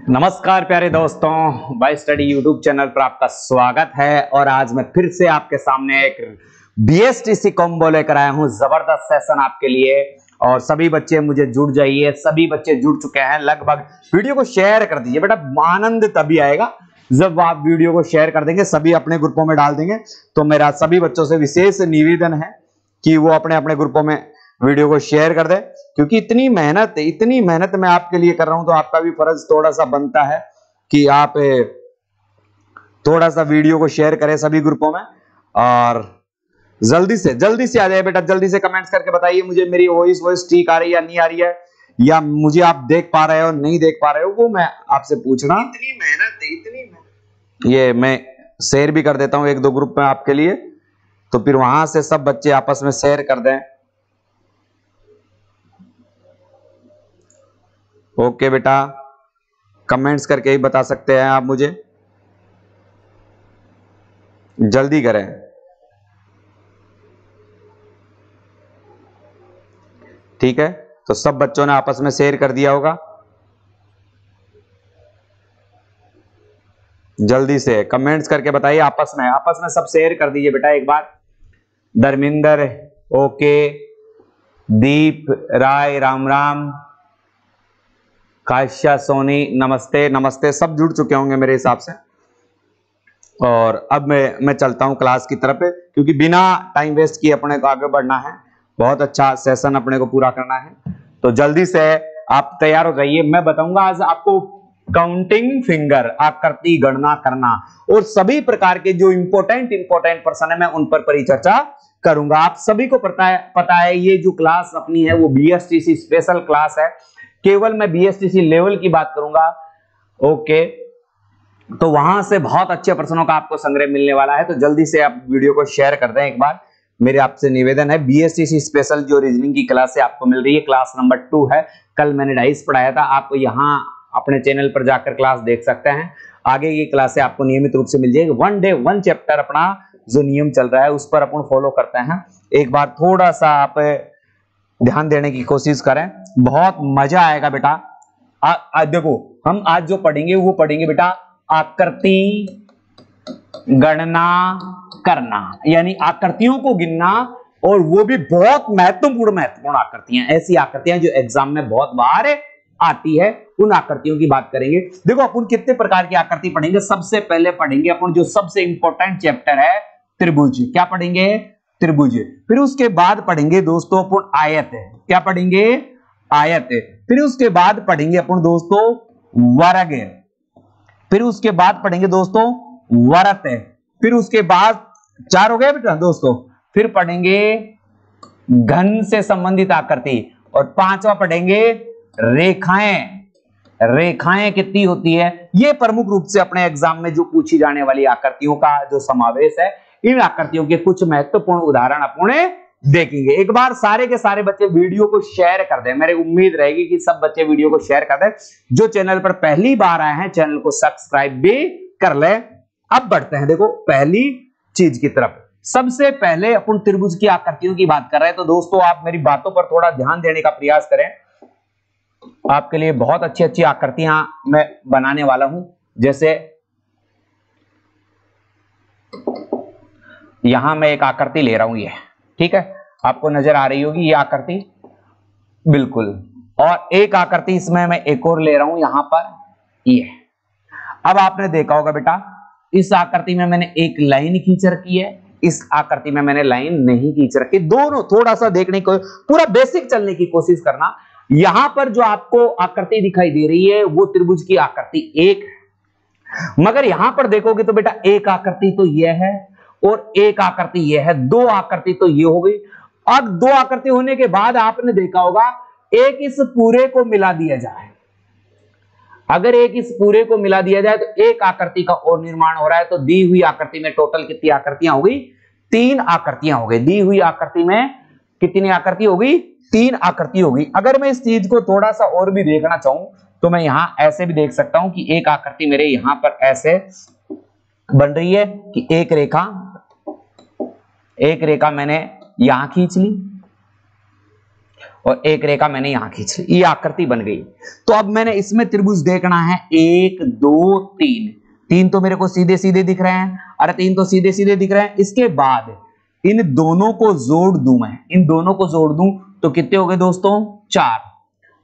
नमस्कार प्यारे दोस्तों, बाय स्टडी यूट्यूब चैनल पर आपका स्वागत है। और आज मैं फिर से आपके सामने एक बीएसटीसी कॉम्बो लेकर आया हूं, जबरदस्त सेशन आपके लिए। और सभी बच्चे मुझे जुड़ जाइए, सभी बच्चे जुड़ चुके हैं लगभग। वीडियो को शेयर कर दीजिए बेटा, आनंद तभी आएगा जब आप वीडियो को शेयर कर देंगे, सभी अपने ग्रुपों में डाल देंगे। तो मेरा सभी बच्चों से विशेष निवेदन है कि वो अपने अपने ग्रुपों में वीडियो को शेयर कर दे, क्योंकि इतनी मेहनत मैं आपके लिए कर रहा हूं, तो आपका भी फर्ज थोड़ा सा बनता है कि आप थोड़ा सा वीडियो को शेयर करें सभी ग्रुपों में। और जल्दी से आ जाए बेटा, जल्दी से कमेंट्स करके बताइए मुझे मेरी वॉइस ठीक आ रही है या नहीं आ रही है, या मुझे आप देख पा रहे हो नहीं देख पा रहे हो, वो मैं आपसे पूछना। इतनी मेहनत ये मैं शेयर भी कर देता हूं एक दो ग्रुप में आपके लिए, तो फिर वहां से सब बच्चे आपस में शेयर कर दें। ओके बेटा, कमेंट्स करके ही बता सकते हैं आप मुझे, जल्दी करें। ठीक है, तो सब बच्चों ने आपस में शेयर कर दिया होगा। जल्दी से कमेंट्स करके बताइए, आपस में सब शेयर कर दीजिए बेटा एक बार। धर्मिंदर ओके, दीप राय राम राम, काश्या सोनी नमस्ते नमस्ते, सब जुड़ चुके होंगे मेरे हिसाब से। और अब मैं चलता हूं क्लास की तरफ, क्योंकि बिना टाइम वेस्ट किए अपने को आगे बढ़ना है, बहुत अच्छा सेशन अपने को पूरा करना है। तो जल्दी से आप तैयार हो जाइए। मैं बताऊंगा आज आपको काउंटिंग फिंगर, आकृति गणना करना, और सभी प्रकार के जो इंपॉर्टेंट पर्सन है मैं उन पर परिचर्चा करूंगा। आप सभी को पता है ये जो क्लास अपनी है वो बीएसटीसी स्पेशल क्लास है, केवल मैं बीएसटीसी लेवल की बात करूंगा। ओके, तो वहां से बहुत अच्छे प्रश्नों का आपको संग्रह मिलने वाला है, तो जल्दी से आप वीडियो को शेयर कर दें एक बार, मेरे आपसे निवेदन है। बीएसटीसी स्पेशल जो रीजनिंग की क्लास है आपको मिल रही है, क्लास नंबर 2 है। कल मैंने डाइस पढ़ाया था, आप यहाँ अपने चैनल पर जाकर क्लास देख सकते हैं। आगे की क्लासें आपको नियमित रूप से मिल जाएगी। 1 डे 1 चैप्टर अपना जो नियम चल रहा है उस पर अपन फॉलो करते हैं। एक बार थोड़ा सा आप ध्यान देने की कोशिश करें, बहुत मजा आएगा बेटा। देखो, हम आज जो पढ़ेंगे वो पढ़ेंगे बेटा आकृति गणना करना, यानी आकृतियों को गिनना, और वो भी बहुत महत्वपूर्ण आकृतियां, ऐसी आकृतियां जो एग्जाम में बहुत बार आती है, उन आकृतियों की बात करेंगे। देखो अपन कितने प्रकार की आकृति पढ़ेंगे। सबसे पहले पढ़ेंगे अपन जो सबसे इंपॉर्टेंट चैप्टर है त्रिभुज। क्या पढ़ेंगे? त्रिभुज। फिर उसके बाद पढ़ेंगे दोस्तों अपन आयत। क्या पढ़ेंगे? आयत। फिर उसके बाद पढ़ेंगे अपन दोस्तों वर्ग। फिर उसके बाद पढ़ेंगे दोस्तों वृत्त। फिर उसके बाद 4 हो गए बेटा दोस्तों। फिर पढ़ेंगे घन से संबंधित आकृति, और 5वां पढ़ेंगे रेखाएं। रेखाएं कितनी होती है, ये प्रमुख रूप से अपने एग्जाम में जो पूछी जाने वाली आकृतियों का जो समावेश है। इन आकृतियों के कुछ महत्वपूर्ण उदाहरण अपने देखेंगे। एक बार सारे के सारे बच्चे वीडियो को शेयर कर दें, मेरी उम्मीद रहेगी कि सब बच्चे वीडियो को शेयर कर दें। जो चैनल पर पहली बार आए हैं चैनल को सब्सक्राइब भी कर ले। अब बढ़ते हैं देखो पहली चीज की तरफ। सबसे पहले अपन त्रिभुज की आकृतियों की बात कर रहे हैं, तो दोस्तों आप मेरी बातों पर थोड़ा ध्यान देने का प्रयास करें। आपके लिए बहुत अच्छी अच्छी आकृतियां मैं बनाने वाला हूं। जैसे यहां मैं एक आकृति ले रहा हूं, ये ठीक है, आपको नजर आ रही होगी ये आकृति, बिल्कुल। और एक आकृति इसमें मैं एक और ले रहा हूं यहां पर, ये। अब आपने देखा होगा बेटा, इस आकृति में मैंने एक लाइन खींच रखी है, इस आकृति में मैंने लाइन नहीं खींच रखी। दोनों थोड़ा सा देखने को, पूरा बेसिक चलने की कोशिश करना। यहां पर जो आपको आकृति दिखाई दे रही है वो त्रिभुज की आकृति 1 है, मगर यहां पर देखोगे तो बेटा एक आकृति तो यह है और एक आकृति यह है, 2 आकृति तो ये हो गई। अब 2 आकृति होने के बाद आपने देखा होगा एक इस पूरे को मिला दिया जाए, अगर एक इस पूरे को मिला दिया जाए तो एक आकृति का और निर्माण हो रहा है। तो दी हुई आकृति में टोटल कितनी आकृतियां हो गई? 3 आकृतियां हो गई। दी हुई आकृति में कितनी आकृति हो गई? 3 आकृति हो गई। अगर मैं इस चीज को थोड़ा सा और भी देखना चाहूं तो मैं यहां ऐसे भी देख सकता हूं कि एक आकृति मेरे यहां पर ऐसे बन रही है कि एक रेखा मैंने यहां खींच ली, और एक रेखा मैंने यहां खींच ली, ये आकृति बन गई। तो अब मैंने इसमें त्रिभुज देखना है 1 2 3, 3 तो मेरे को सीधे सीधे दिख रहे हैं, अरे 3 तो सीधे सीधे दिख रहे हैं। इसके बाद इन दोनों को जोड़ दूं, मैं इन दोनों को जोड़ दूं तो कितने हो गए दोस्तों 4,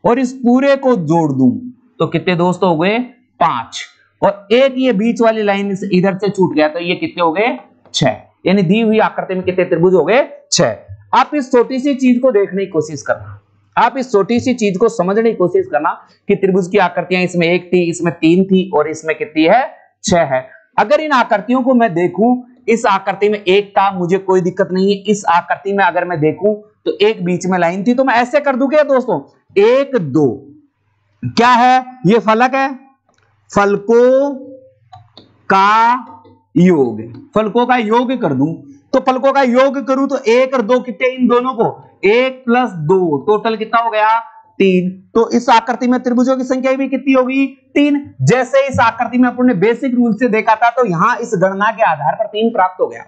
और इस पूरे को जोड़ दूं तो कितने दोस्तों हो गए 5, और एक ये बीच वाली लाइन इधर से छूट गया तो ये कितने हो गए 6। यानी दी हुई आकृति में कितने त्रिभुज हो गए 6। आप इस छोटी सी चीज को देखने की कोशिश करना, आप इस छोटी सी चीज को समझने की कोशिश करना कि त्रिभुज की आकृतियां इसमें 1 थी, इसमें 3 थी और इसमें कितनी है 6 है। अगर इन आकृतियों को मैं देखूं, इस आकृति में 1 था, मुझे कोई दिक्कत नहीं है। इस आकृति में अगर मैं देखूं तो एक बीच में लाइन थी, तो मैं ऐसे कर दूं क्या दोस्तों 1 2, क्या है ये फलक है, फलकों का योग, फलकों का योग कर दूं तो फलकों का योग करूं तो 1 और 2 कितने, इन दोनों को 1 + 2 टोटल कितना हो गया 3। तो इस आकृति में त्रिभुजों की संख्या भी कितनी होगी 3। जैसे इस आकृति में अपन ने बेसिक रूल से देखा था तो यहां इस गणना के आधार पर 3 प्राप्त हो गया।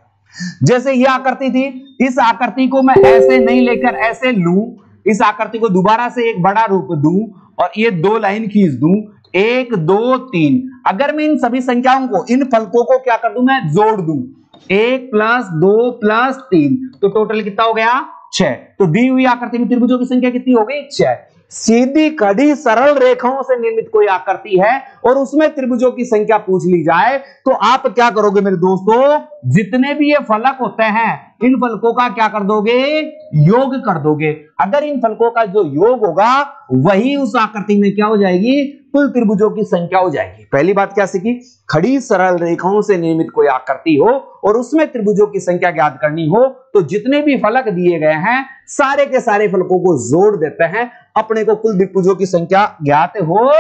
जैसे यह आकृति थी, इस आकृति को मैं ऐसे नहीं लेकर ऐसे लूं, इस आकृति को दोबारा से एक बड़ा रूप दूं और ये 2 लाइन खींच दूं 1 2 3। अगर मैं इन सभी संख्याओं को, इन फलकों को क्या कर दूं, मैं जोड़ दूं 1 + 2 + 3 तो टोटल कितना हो गया 6। तो दी हुई आकृति में त्रिभुजों की संख्या कितनी हो गई 6। सीधी खड़ी सरल रेखाओं से निर्मित कोई आकृति है और उसमें त्रिभुजों की संख्या पूछ ली जाए तो आप क्या करोगे मेरे दोस्तों, जितने भी ये फलक होते हैं इन फलकों का क्या कर दोगे, योग कर दोगे। अगर इन फलकों का जो योग होगा वही उस आकृति में क्या हो जाएगी, कुल त्रिभुजों की संख्या हो जाएगी। पहली बात क्या सीखी, खड़ी सरल रेखाओं से निर्मित कोई आकृति हो और उसमें त्रिभुजों की संख्या ज्ञात करनी हो तो जितने भी फलक दिए गए हैं सारे के सारे फलकों को जोड़ देते हैं, अपने को कुल त्रिभुजों की संख्या ज्ञात हो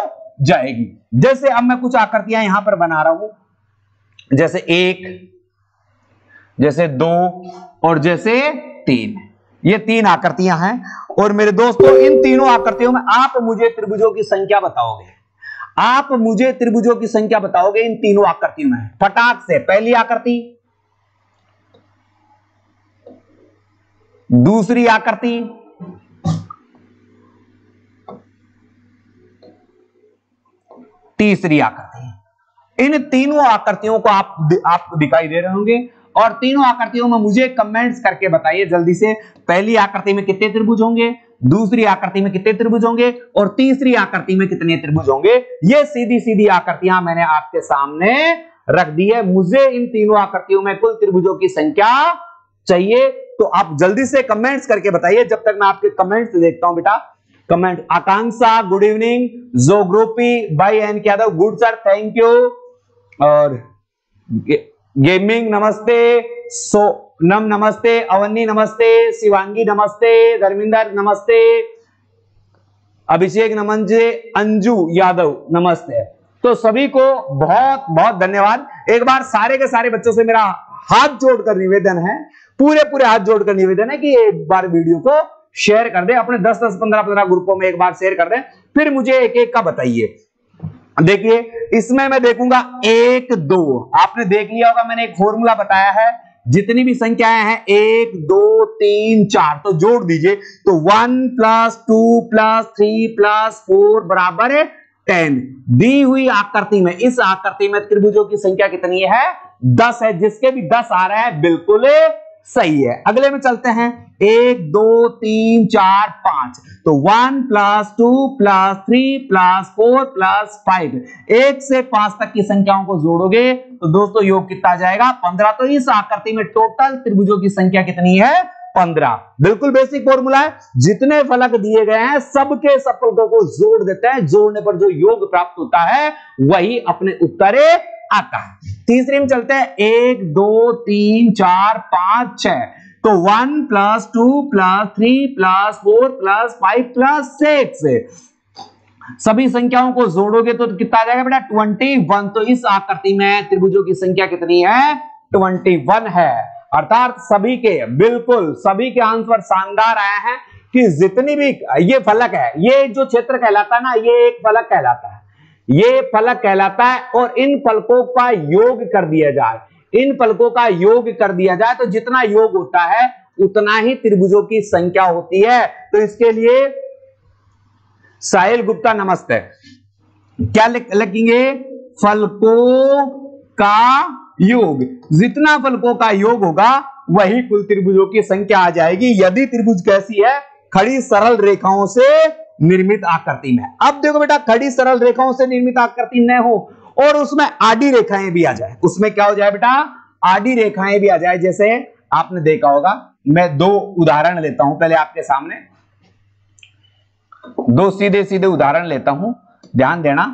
जाएगी। जैसे अब मैं कुछ आकृतियां यहां पर बना रहा हूं, जैसे 1, जैसे 2 और जैसे 3, ये 3 आकृतियां हैं। और मेरे दोस्तों इन तीनों आकृतियों में आप मुझे त्रिभुजों की संख्या बताओगे, आप मुझे त्रिभुजों की संख्या बताओगे इन तीनों आकृतियों में फटाक से। पहली आकृति, दूसरी आकृति, तीसरी आकृति। इन तीनों आकृतियों को आप दिखाई दे रहे होंगे और तीनों आकृतियों में मुझे कमेंट्स करके बताइए जल्दी से, पहली आकृति में कितने त्रिभुज होंगे, दूसरी आकृति में कितने त्रिभुज होंगे और तीसरी आकृति में कितने त्रिभुज होंगे। ये सीधी सीधी आकृतियां मैंने आपके सामने रख दी है। मुझे इन तीनों आकृतियों में कुल त्रिभुजों की संख्या चाहिए, तो आप जल्दी से कमेंट्स करके बताइए। जब तक मैं आपके कमेंट्स देखता हूं बेटा, comment. Akanksha good evening, geography by N Yadav good sir thank you, और गेमिंग नमस्ते, सोनम नमस्ते, अवनी नमस्ते, शिवांगी नमस्ते, धर्मिंदर नमस्ते, अभिषेक नमंजे, अंजू यादव नमस्ते। तो सभी को बहुत बहुत धन्यवाद। एक बार सारे के सारे बच्चों से मेरा हाथ जोड़कर निवेदन है, पूरे हाथ जोड़कर निवेदन है कि एक बार वीडियो को शेयर कर दे, अपने 10-10, 15-15 ग्रुपों में एक बार शेयर कर दे, फिर मुझे एक एक का बताइए। देखिए इसमें मैं देखूंगा 1 2, आपने देख लिया होगा मैंने एक फॉर्मूला बताया है, जितनी भी संख्याएं हैं 1 2 3 4 तो जोड़ दीजिए, तो 1 + 2 + 3 + 4 बराबर है 10। दी हुई आकृति में, इस आकृति में त्रिभुजों की संख्या कितनी है 10 है, जिसके भी 10 आ रहा है बिल्कुल सही है। अगले में चलते हैं 1 2 3 4 5, तो 1 + 2 + 3 + 4 + 5, 1 से 5 तक की संख्याओं को जोड़ोगे तो दोस्तों योग कितना आ जाएगा 15। तो इस आकृति में टोटल त्रिभुजों की संख्या कितनी है 15। बिल्कुल बेसिक फॉर्मूला है, जितने फलक दिए गए हैं सबके सब फलकों को जोड़ देते हैं, जोड़ने पर जो योग प्राप्त होता है वही अपने उत्तर आता है। तीसरे में चलते हैं 1 2 3 4 5 6, तो 1 + 2 + 3 + 4 + 5 + 6, सभी संख्याओं को जोड़ोगे तो कितना आ जाएगा बेटा 21। तो इस आकृति में त्रिभुजों की संख्या कितनी है 21 है। अर्थात सभी के, बिल्कुल सभी के आंसर शानदार आए हैं कि जितनी भी ये फलक है, ये जो क्षेत्र कहलाता है ना, ये एक फलक कहलाता है, ये फलक कहलाता है। और इन फलकों का योग कर दिया जाए, इन फलकों का योग कर दिया जाए तो जितना योग होता है उतना ही त्रिभुजों की संख्या होती है। तो इसके लिए साहिल गुप्ता नमस्ते, क्या लिखेंगे? फलकों का योग, जितना फलकों का योग होगा वही कुल त्रिभुजों की संख्या आ जाएगी, यदि त्रिभुज कैसी है? खड़ी सरल रेखाओं से निर्मित आकृति में। अब देखो बेटा, खड़ी सरल रेखाओं से निर्मित आकृति न हो और उसमें आडी रेखाएं भी आ जाए, उसमें क्या हो जाए बेटा? आडी रेखाएं भी आ जाए। जैसे आपने देखा होगा, मैं दो उदाहरण लेता हूं पहले आपके सामने, दो सीधे सीधे उदाहरण लेता हूं, ध्यान देना।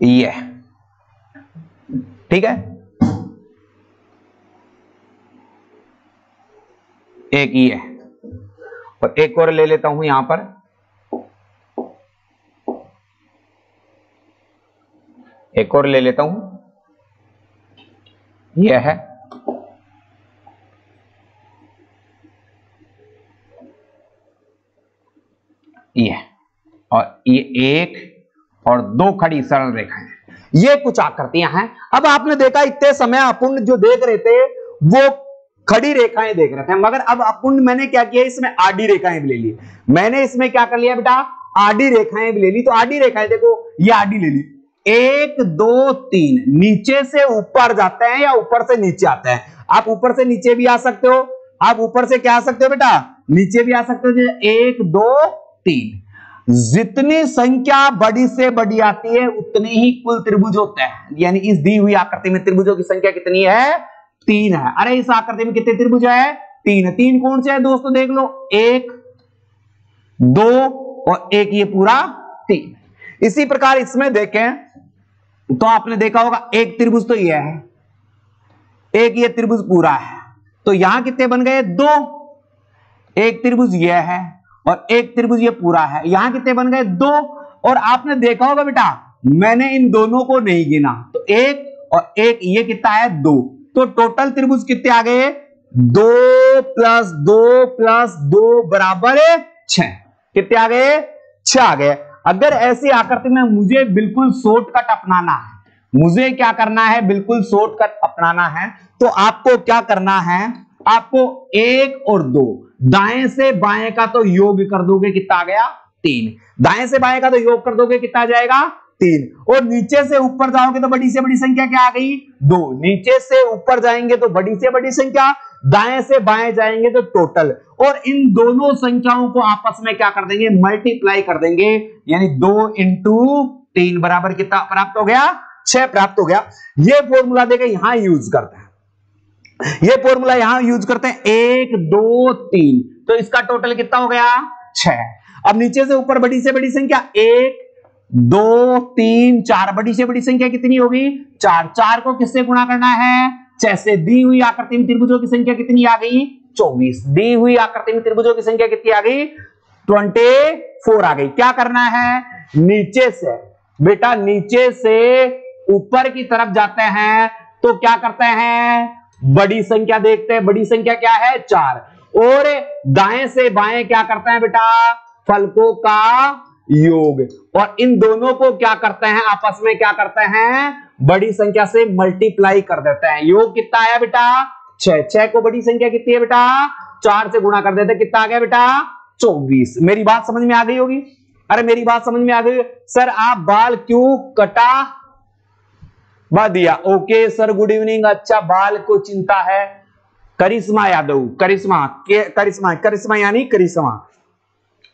ये ठीक है, एक ये और एक और ले लेता हूं यहां पर, एक और ले लेता हूं, यह है, ये और ये एक और दो खड़ी सरल रेखाएं, ये कुछ आकृतियां हैं। अब आपने देखा इतने समय अपन जो देख रहे थे वो खड़ी रेखाएं देख रहे थे, मगर अब अपन मैंने क्या किया, इसमें आडी रेखाएं भी ले ली। मैंने इसमें क्या कर लिया बेटा? आडी रेखाएं भी ले ली। तो आडी रेखाएं देखो, ये आडी ले ली, 1 2 3, नीचे से ऊपर जाते हैं या ऊपर से नीचे आते हैं। आप ऊपर से नीचे भी आ सकते हो, आप ऊपर से क्या आ सकते हो बेटा? नीचे भी आ सकते हो। 1 2 3, जितनी संख्या बड़ी से बड़ी आती है उतने ही कुल त्रिभुज होते हैं। यानी इस दी हुई आकृति में त्रिभुजों की संख्या कितनी है? 3 है। अरे इस आकृति में कितने त्रिभुज है? 3 है। 3 कौन से है दोस्तों? देख लो, 1 2 और एक ये पूरा 3। इसी प्रकार इसमें देखें तो आपने देखा होगा एक त्रिभुज तो ये है, एक ये त्रिभुज पूरा है, तो यहां कितने बन गए? 2। एक त्रिभुज ये है और एक त्रिभुज ये पूरा है, यहां कितने बन गए? 2। और आपने देखा होगा बेटा, मैंने इन दोनों को नहीं गिना, तो एक और एक ये कितना है? 2। तो टोटल त्रिभुज कितने आ गए? 2 + 2 + 2 बराबर 6। कितने आ गए? 6 आ गए। अगर ऐसी आकृति में मुझे बिल्कुल शॉर्टकट अपनाना है, मुझे क्या करना है? बिल्कुल शॉर्टकट अपनाना है, तो आपको क्या करना है? आपको 1 और 2 दाएं से बाएं का तो योग कर दोगे, कितना आ गया? 3। दाएं से बाएं का तो योग कर दोगे, कितना आ जाएगा? 3। और नीचे से ऊपर जाओगे तो बड़ी से बड़ी संख्या क्या आ गई? 2। नीचे से ऊपर जाएंगे तो बड़ी से बड़ी संख्या, दाएं से बाएं जाएंगे तो टोटल। और इन दोनों संख्याओं को आपस में क्या कर देंगे? मल्टीप्लाई कर देंगे, यानी 2 × 3 बराबर कितना प्राप्त हो गया? 6 प्राप्त हो गया। ये फॉर्मूला देके यहां यूज करते हैं, ये फॉर्मूला यहां यूज करते हैं। 1 2 3, तो इसका टोटल कितना हो गया? 6। अब नीचे से ऊपर बड़ी से बड़ी संख्या 1 2 3 4, बड़ी से बड़ी संख्या कितनी होगी? 4। 4 को किससे गुणा करना है? 6 से। दी हुई आकृति में त्रिभुजों की संख्या कितनी आ गई? 24। दी हुई आकृति में त्रिभुजों की संख्या कितनी आ गई? 24 आ गई। क्या करना है? नीचे से बेटा, नीचे से ऊपर की तरफ जाते हैं तो क्या करते हैं? बड़ी संख्या देखते हैं। बड़ी संख्या क्या है? 4। और दाएं से बाएं क्या करते हैं बेटा? फलकों का योग। और इन दोनों को क्या करते हैं? आपस में क्या करते हैं? बड़ी संख्या से मल्टीप्लाई कर देते हैं। योग कितना आया बेटा? 6। 6 को बड़ी संख्या कितनी है बेटा? 4 से गुणा कर देते, कितना आ गया बेटा? 24। मेरी बात समझ में आ गई होगी? अरे मेरी बात समझ में आ गई? सर आप बाल क्यों कटा दिया? Okay sir, good evening. अच्छा, बाल को चिंता है। करिश्मा यादव, करिश्मा यानी करिश्मा,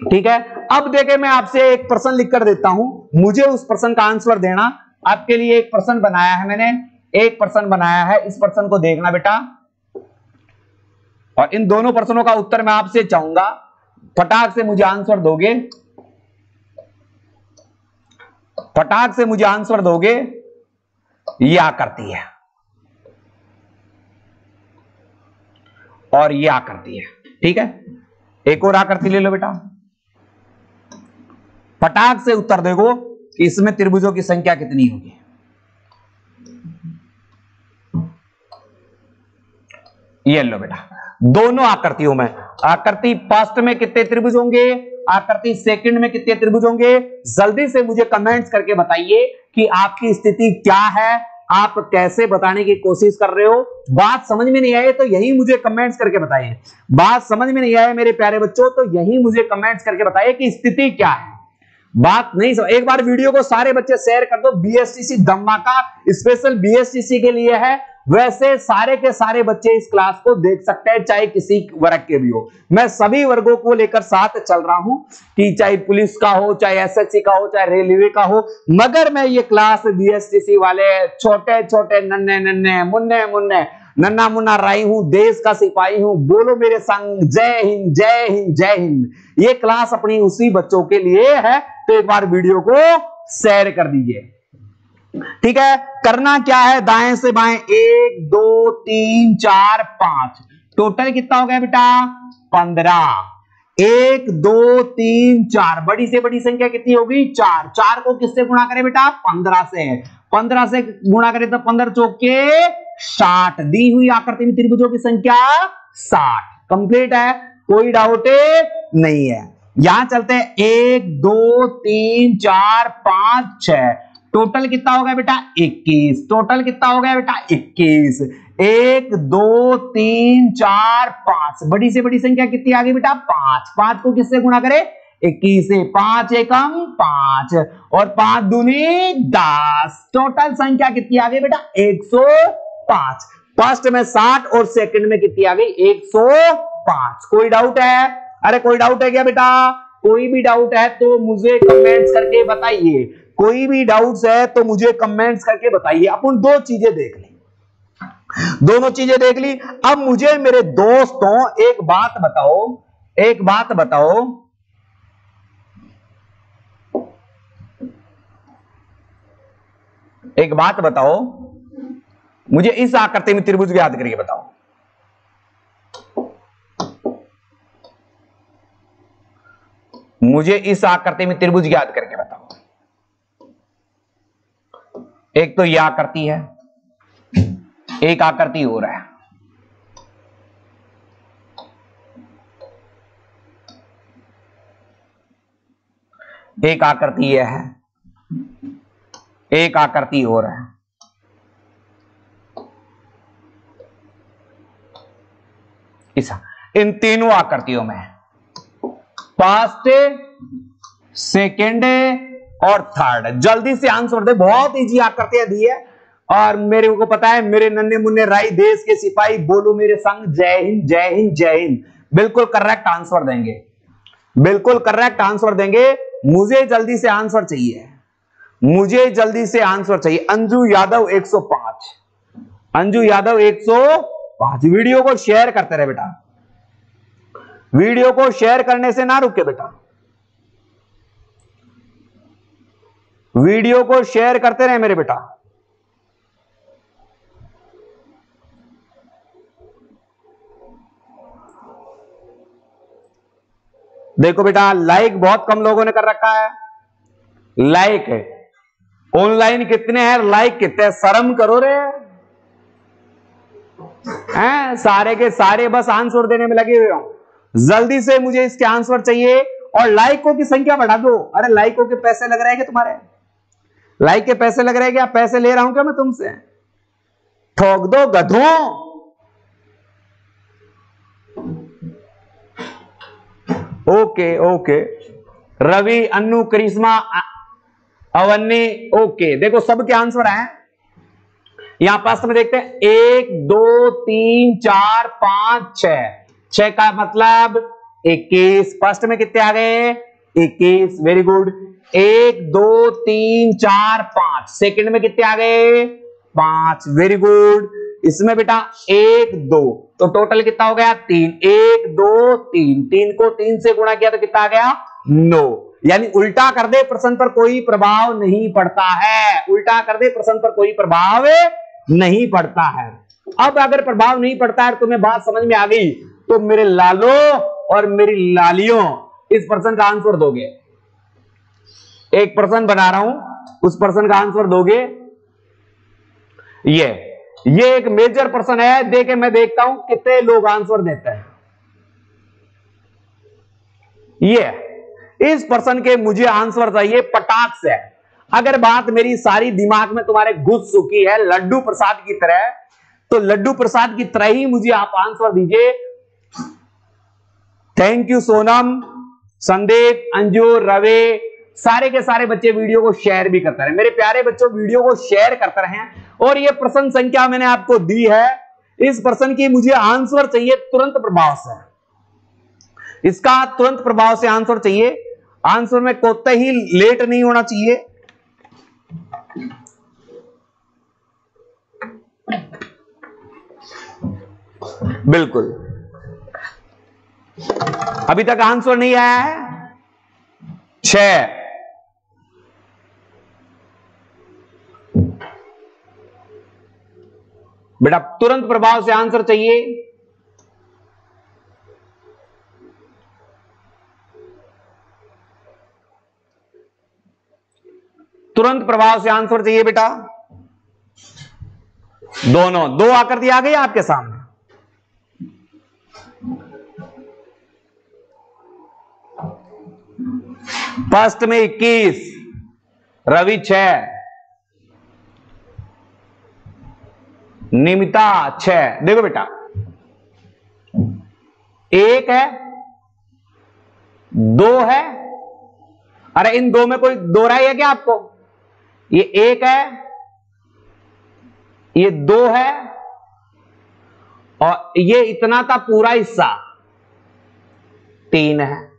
ठीक है। अब देखे, मैं आपसे एक प्रश्न लिख कर देता हूं, मुझे उस प्रश्न का आंसर देना। आपके लिए एक प्रश्न बनाया है मैंने, एक प्रश्न बनाया है, इस प्रश्न को देखना बेटा, और इन दोनों प्रश्नों का उत्तर मैं आपसे चाहूंगा, फटाक से मुझे आंसर दोगे, फटाक से मुझे आंसर दोगे। ये आकृति है और ये आकृति है, ठीक है। एक और आकृति ले लो बेटा, फटाक से उत्तर देखो कि इसमें त्रिभुजों की संख्या कितनी होगी। ये लो बेटा, दोनों आकृतियों में, आकृति फर्स्ट में कितने त्रिभुज होंगे, आकृति सेकंड में कितने त्रिभुज होंगे। जल्दी से मुझे कमेंट्स करके बताइए कि आपकी स्थिति क्या है, आप कैसे बताने की कोशिश कर रहे हो? बात समझ में नहीं आए तो यही मुझे कमेंट्स करके बताइए। बात समझ में नहीं आए मेरे प्यारे बच्चों तो यही मुझे कमेंट्स करके बताइए कि स्थिति क्या है। बात नहीं समझ, एक बार वीडियो को सारे बच्चे शेयर कर दो। बीएसटीसी धमाका स्पेशल बीएसटीसी के लिए है, वैसे सारे के सारे बच्चे इस क्लास को देख सकते हैं, चाहे किसी वर्ग के भी हो। मैं सभी वर्गों को लेकर साथ चल रहा हूं कि चाहे पुलिस का हो, चाहे एसएससी का हो, चाहे रेलवे का हो, मगर मैं ये क्लास बीएसटीसी वाले छोटे छोटे नन्हे नन्हे मुन्ने मुन्ने नन्ना मुन्ना राई हूं, देश का सिपाही हूं, बोलो मेरे संग जय हिंद जय हिंद जय हिंद। ये क्लास अपनी उसी बच्चों के लिए है, तो एक बार वीडियो को शेयर कर दीजिए। ठीक है, करना क्या है, दाएं से बाएं 1 2 3 4 5, टोटल कितना हो गया बेटा 15। 1 2 3 4, बड़ी से बड़ी संख्या कितनी होगी 4। 4 को किससे गुणा करें बेटा 15 से। 15 से गुणा करें तो 15 चौके 60, दी हुई आकृति में त्रिभुजों की संख्या 60। कंप्लीट है, कोई डाउट नहीं है। यहां चलते हैं 1 2 3 4 5 6, टोटल कितना हो गया बेटा 21। टोटल कितना हो गया बेटा 21। 1 2 3 4 5, बड़ी से बड़ी संख्या कितनी आ गई बेटा 5। 5 को किससे गुणा करें 21 से। 5 एकम 5 और 5 दूनी 10, टोटल संख्या कितनी आ गई बेटा 105। फर्स्ट में 60 और सेकंड में कितनी आ गई 105। कोई डाउट है? अरे कोई डाउट है क्या बेटा? कोई भी डाउट है तो मुझे कमेंट्स करके बताइए। कोई भी डाउट्स है तो मुझे कमेंट्स करके बताइए। अपन दो चीजें देख ली, दोनों चीजें देख ली। अब मुझे मेरे दोस्तों एक बात बताओ, एक बात बताओ, एक बात बताओ, मुझे इस आकृति में त्रिभुज याद करके बताओ। मुझे इस आकृति में त्रिभुज याद करके बताओ। एक तो यह आकृति है, एक आकृति हो रहा है। एक आकृति यह है, एक आकृति हो रहा है। इन तीनों आकृतियों में फर्स्ट, सेकेंड और थर्ड, जल्दी से आंसर दे। बहुत इजी आकृतियां दी है और मेरे को पता है मेरे नन्हे मुन्ने राई देश के सिपाही, बोलो मेरे संग जय हिंद जय हिंद जय हिंद। बिल्कुल करेक्ट आंसर देंगे, बिल्कुल करेक्ट आंसर देंगे। मुझे जल्दी से आंसर चाहिए, मुझे जल्दी से आंसर चाहिए। अंजू यादव 105, अंजू यादव 105। वीडियो को शेयर करते रहे बेटा, वीडियो को शेयर करने से ना रुके बेटा, वीडियो को शेयर करते रहे मेरे बेटा। देखो बेटा लाइक बहुत कम लोगों ने कर रखा है। लाइक है ऑनलाइन कितने हैं, लाइक कितने? शर्म करो रे, हैं सारे के सारे बस आंसर देने में लगे हुए हो। जल्दी से मुझे इसके आंसर चाहिए और लाइकों की संख्या बढ़ा दो। अरे लाइकों के पैसे लग रहे हैं क्या तुम्हारे? लाइक के पैसे लग रहे हैं क्या? पैसे ले रहा हूं क्या मैं तुमसे? ठोक दो गधों। ओके ओके, रवि, अन्नू, करिश्मा, अवन्नी, ओके। देखो सबके आंसर आए। यहां पास में देखते हैं 1 2 3 4 5 6, 6 का मतलब 21। फर्स्ट में कितने आ गए 21, वेरी गुड। 1 2 3 4 5, सेकंड में कितने आ गए 5, वेरी गुड। इसमें बेटा 1 2, तो टोटल कितना हो गया 3। 1 2 3, 3 को 3 से गुणा किया तो कितना आ गया 9। यानी उल्टा कर दे प्रश्न पर कोई प्रभाव नहीं पड़ता है, उल्टा कर दे प्रश्न पर कोई प्रभाव नहीं पड़ता है। अब अगर प्रभाव नहीं पड़ता है, तुम्हें बात समझ में आ गई, तो मेरे लालो और मेरी लालियों इस प्रश्न का आंसर दोगे। एक प्रश्न बना रहा हूं, उस प्रश्न का आंसर दोगे। ये एक मेजर प्रश्न है, देखे मैं देखता हूं कितने लोग आंसर देते हैं। ये इस प्रश्न के मुझे आंसर चाहिए पटाख से। अगर बात मेरी सारी दिमाग में तुम्हारे घुस चुकी है लड्डू प्रसाद की तरह, तो लड्डू प्रसाद की तरह ही मुझे आप आंसर दीजिए। थैंक यू सोनम, संदीप, अंजू, रवि, सारे के सारे बच्चे वीडियो को शेयर भी करते रहे। मेरे प्यारे बच्चों, वीडियो को शेयर करते रहें। और ये प्रश्न संख्या मैंने आपको दी है, इस प्रश्न की मुझे आंसर चाहिए तुरंत प्रभाव से, इसका तुरंत प्रभाव से आंसर चाहिए। आंसर में कोताही लेट नहीं होना चाहिए। बिल्कुल, अभी तक आंसर नहीं आया है। 6, बेटा तुरंत प्रभाव से आंसर चाहिए। तुरंत प्रभाव से आंसर चाहिए बेटा। दोनों 2 आकृति आ गई आपके सामने। फर्स्ट में 21, रवि 6, निमिता 6। देखो बेटा, 1 है, 2 है। अरे इन 2 में कोई दोहराई है क्या आपको? ये 1 है, ये 2 है, और ये इतना था पूरा हिस्सा 3 है।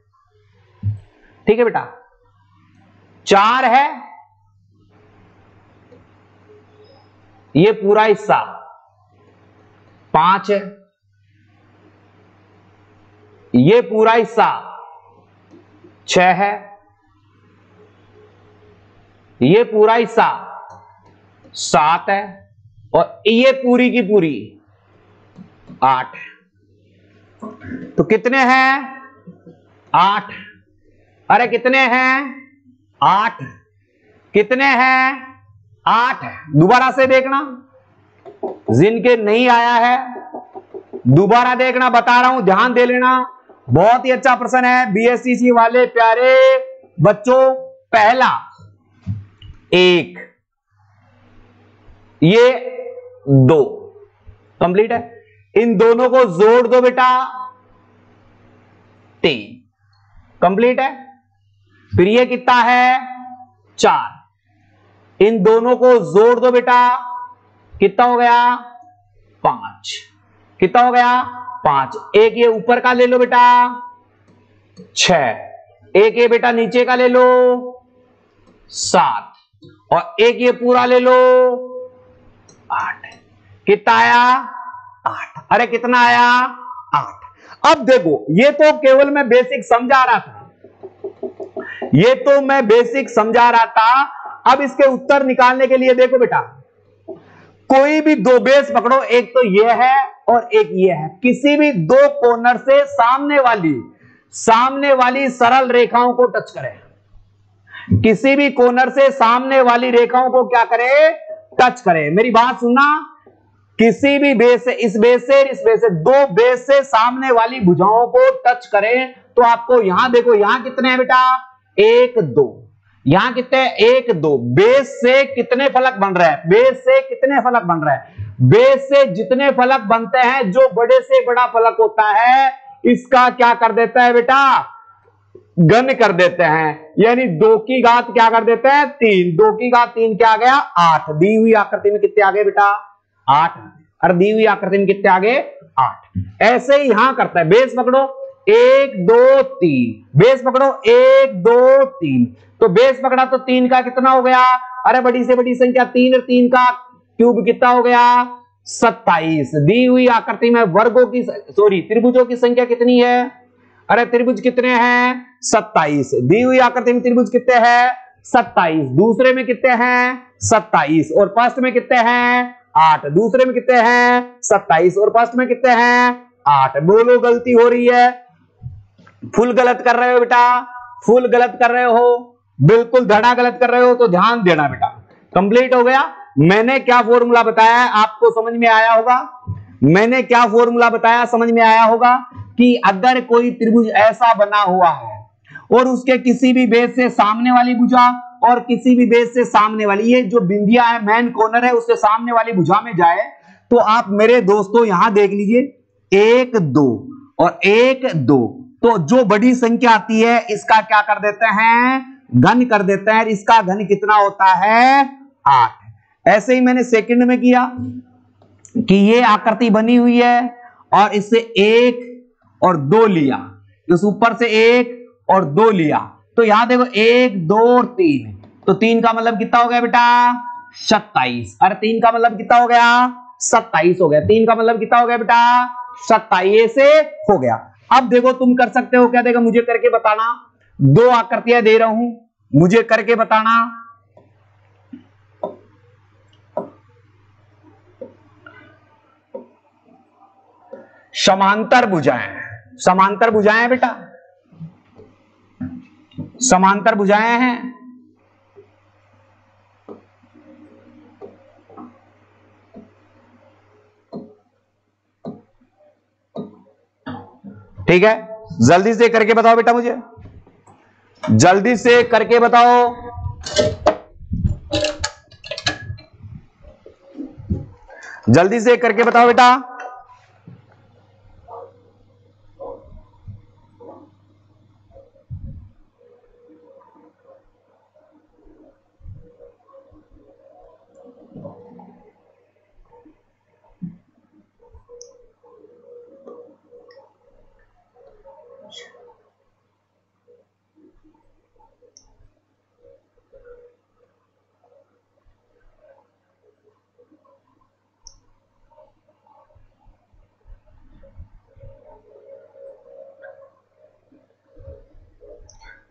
ठीक है बेटा, 4 है, ये पूरा हिस्सा 5 है, ये पूरा हिस्सा 6 है, ये पूरा हिस्सा 7 है, और ये पूरी की पूरी 8 है। तो कितने हैं? 8। अरे कितने हैं? 8। कितने हैं? 8 है। दोबारा से देखना, जिनके नहीं आया है दोबारा देखना, बता रहा हूं, ध्यान दे लेना। बहुत ही अच्छा प्रश्न है बीएससीसी वाले प्यारे बच्चों। पहला 1, ये 2 कंप्लीट है। इन दोनों को जोड़ दो बेटा, 3 कंप्लीट है। फिर ये कितना है? 4। इन दोनों को जोड़ दो बेटा, कितना हो गया? 5। कितना हो गया? 5। एक ये ऊपर का ले लो बेटा, 6। एक ये बेटा नीचे का ले लो, 7। और एक ये पूरा ले लो, 8। कितना आया? 8। अरे कितना आया? 8। अब देखो, ये तो केवल मैं बेसिक समझा रहा था, ये तो मैं बेसिक समझा रहा था। अब इसके उत्तर निकालने के लिए देखो बेटा, कोई भी 2 बेस पकड़ो, एक तो ये है और एक ये है। किसी भी 2 कॉर्नर से सामने वाली सरल रेखाओं को टच करें। किसी भी कॉर्नर से सामने वाली रेखाओं को क्या करें? टच करें। मेरी बात सुनना, किसी भी बेस से, इस बेस से इस बेस से, 2 बेस से सामने वाली भुजाओं को टच करें तो आपको यहां देखो, यहां कितने हैं बेटा? 1 2। यहां कितने? 1 2। बेस से कितने फलक बन रहे हैं? बेस से कितने फलक बन रहे हैं? बेस से जितने फलक बनते हैं, जो बड़े से बड़ा फलक होता है, इसका क्या कर देता है बेटा? घन कर देते हैं। यानी 2 की घात क्या कर देते हैं? 3। 2 की घात 3 क्या आ गया? 8। दी हुई आकृति में कितने आ गए बेटा? 8। और दी हुई आकृति में कितने आ गए? 8। ऐसे ही यहां करता है। बेस पकड़ो, 1 2 3। बेस पकड़ो, 1 2 3। तो बेस पकड़ा तो 3 का कितना हो गया? अरे बड़ी से बड़ी संख्या 3, और 3 का क्यूब कितना हो गया? 27। दी हुई आकृति में वर्गों की, सॉरी, त्रिभुजों की संख्या कितनी है? अरे त्रिभुज कितने हैं? 27। दी हुई आकृति में त्रिभुज कितने हैं? 27। दूसरे में कितने हैं? 27। और फर्स्ट में कितने हैं? 8। दूसरे में कितने हैं? 27। और फर्स्ट में कितने हैं? 8। बोलो, गलती हो रही है? फुल गलत कर रहे हो बेटा, फुल गलत कर रहे हो, बिल्कुल धड़ा गलत कर रहे हो। तो ध्यान देना बेटा। कंप्लीट हो गया। मैंने क्या फॉर्मूला बताया है आपको समझ में आया होगा? मैंने क्या फॉर्मूला बताया समझ में आया होगा कि अगर कोई त्रिभुज ऐसा बना हुआ है और उसके किसी भी बेस से सामने वाली भुजा और किसी भी बेस से सामने वाली, ये जो बिंदिया है मेन कॉर्नर है उससे सामने वाली भुजा में जाए तो आप मेरे दोस्तों यहां देख लीजिए 1 2 और 1 2, तो जो बड़ी संख्या आती है इसका क्या कर देते हैं घन कर देते हैं। इसका घन कितना होता है 8। ऐसे ही मैंने सेकंड में किया कि ये आकृति बनी हुई है और इससे 1 और 2 लिया, इस ऊपर से 1 और 2 लिया, तो यहां देखो 1 2 और 3, तो 3 का मतलब कितना हो गया बेटा 27। अरे 3 का मतलब कितना हो गया 27 हो गया। 3 का मतलब कितना हो गया बेटा 27 से हो गया। अब देखो तुम कर सकते हो क्या, देखो मुझे करके बताना, 2 आकृतियां दे रहा हूं, मुझे करके बताना। समांतर भुजाएं, समांतर भुजाएं बेटा, समांतर भुजाएं हैं। ठीक है, जल्दी से करके बताओ बेटा, मुझे जल्दी से करके बताओ। जल्दी से करके बताओ बेटा।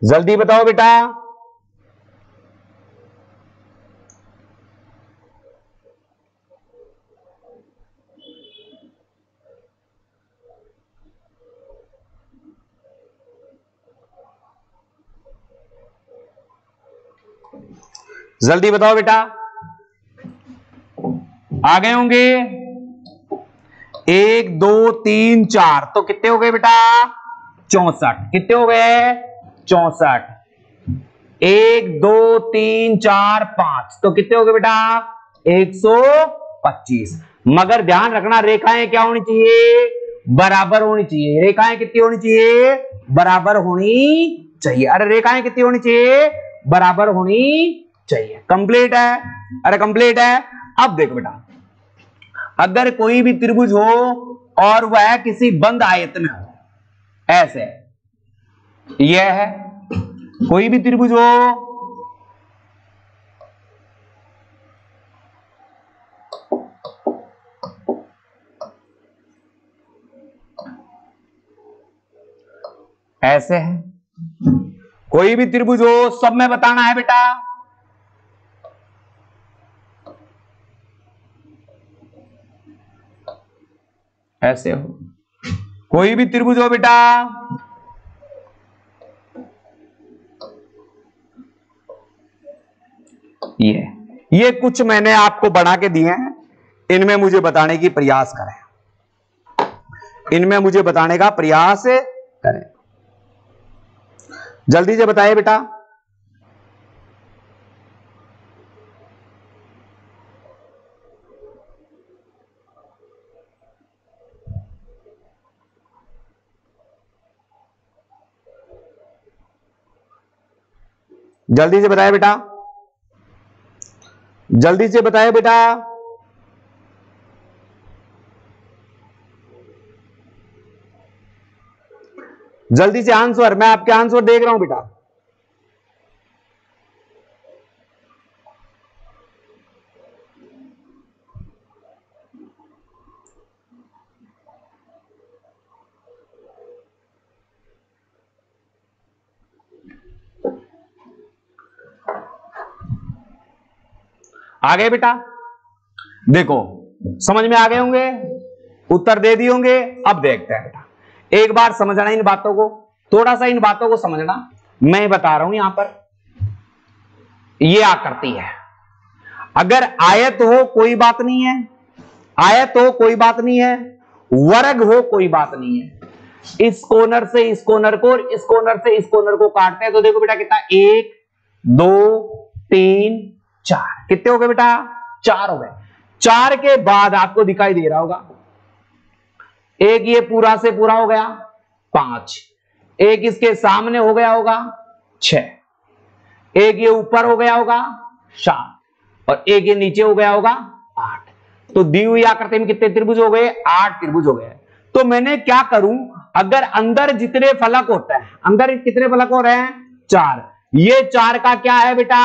जल्दी बताओ बेटा। जल्दी बताओ बेटा, आ गए होंगे। 1 2 3 4, तो कितने हो गए बेटा 64। कितने हो गए 64। 1 2 3 4 5, तो कितने हो गए बेटा 125। मगर ध्यान रखना रेखाएं क्या होनी चाहिए बराबर होनी चाहिए। रेखाएं कितनी होनी चाहिए बराबर होनी चाहिए। अरे रेखाएं कितनी होनी चाहिए बराबर होनी चाहिए। कंप्लीट है, अरे कंप्लीट है। अब देखो बेटा, अगर कोई भी त्रिभुज हो और वह किसी बंद आयत में हो, ऐसे यह है कोई भी त्रिभुज हो, ऐसे है कोई भी त्रिभुज हो, सब में बताना है बेटा। ऐसे हो कोई भी त्रिभुज हो बेटा, ये कुछ मैंने आपको बना के दिए हैं, इनमें मुझे बताने की प्रयास करें, इनमें मुझे बताने का प्रयास करें। जल्दी से बताइए बेटा। जल्दी से बताइए बेटा, जल्दी से बताइए बेटा। जल्दी से आंसर, मैं आपके आंसर देख रहा हूं बेटा। आ गए बेटा, देखो समझ में आ गए होंगे, उत्तर दे दिए होंगे। अब देखते हैं बेटा, एक बार समझना इन बातों को, थोड़ा सा इन बातों को समझना। मैं बता रहा हूं यहां पर ये आकृति है, अगर आयत हो कोई बात नहीं है, आयत हो कोई बात नहीं है, वर्ग हो कोई बात नहीं है। इस कोनर से इस कोनर को और इस कोनर से इस कोनर को काटते हैं तो देखो बेटा कितना 1 2 3 4। कितने हो गए बेटा? 4 हो गए। 4 के बाद आपको दिखाई दे रहा होगा एक ये पूरा से पूरा हो गया 5, एक इसके सामने हो गया होगा 6, एक ये ऊपर हो गया होगा 7 और एक ये नीचे हो गया होगा 8। तो दी हुई आकृति में कितने त्रिभुज हो गए? 8 त्रिभुज हो गए। तो मैंने क्या करूं, अगर अंदर जितने फलक होते हैं, अंदर कितने फलक हो रहे हैं? 4। ये 4 का क्या है बेटा?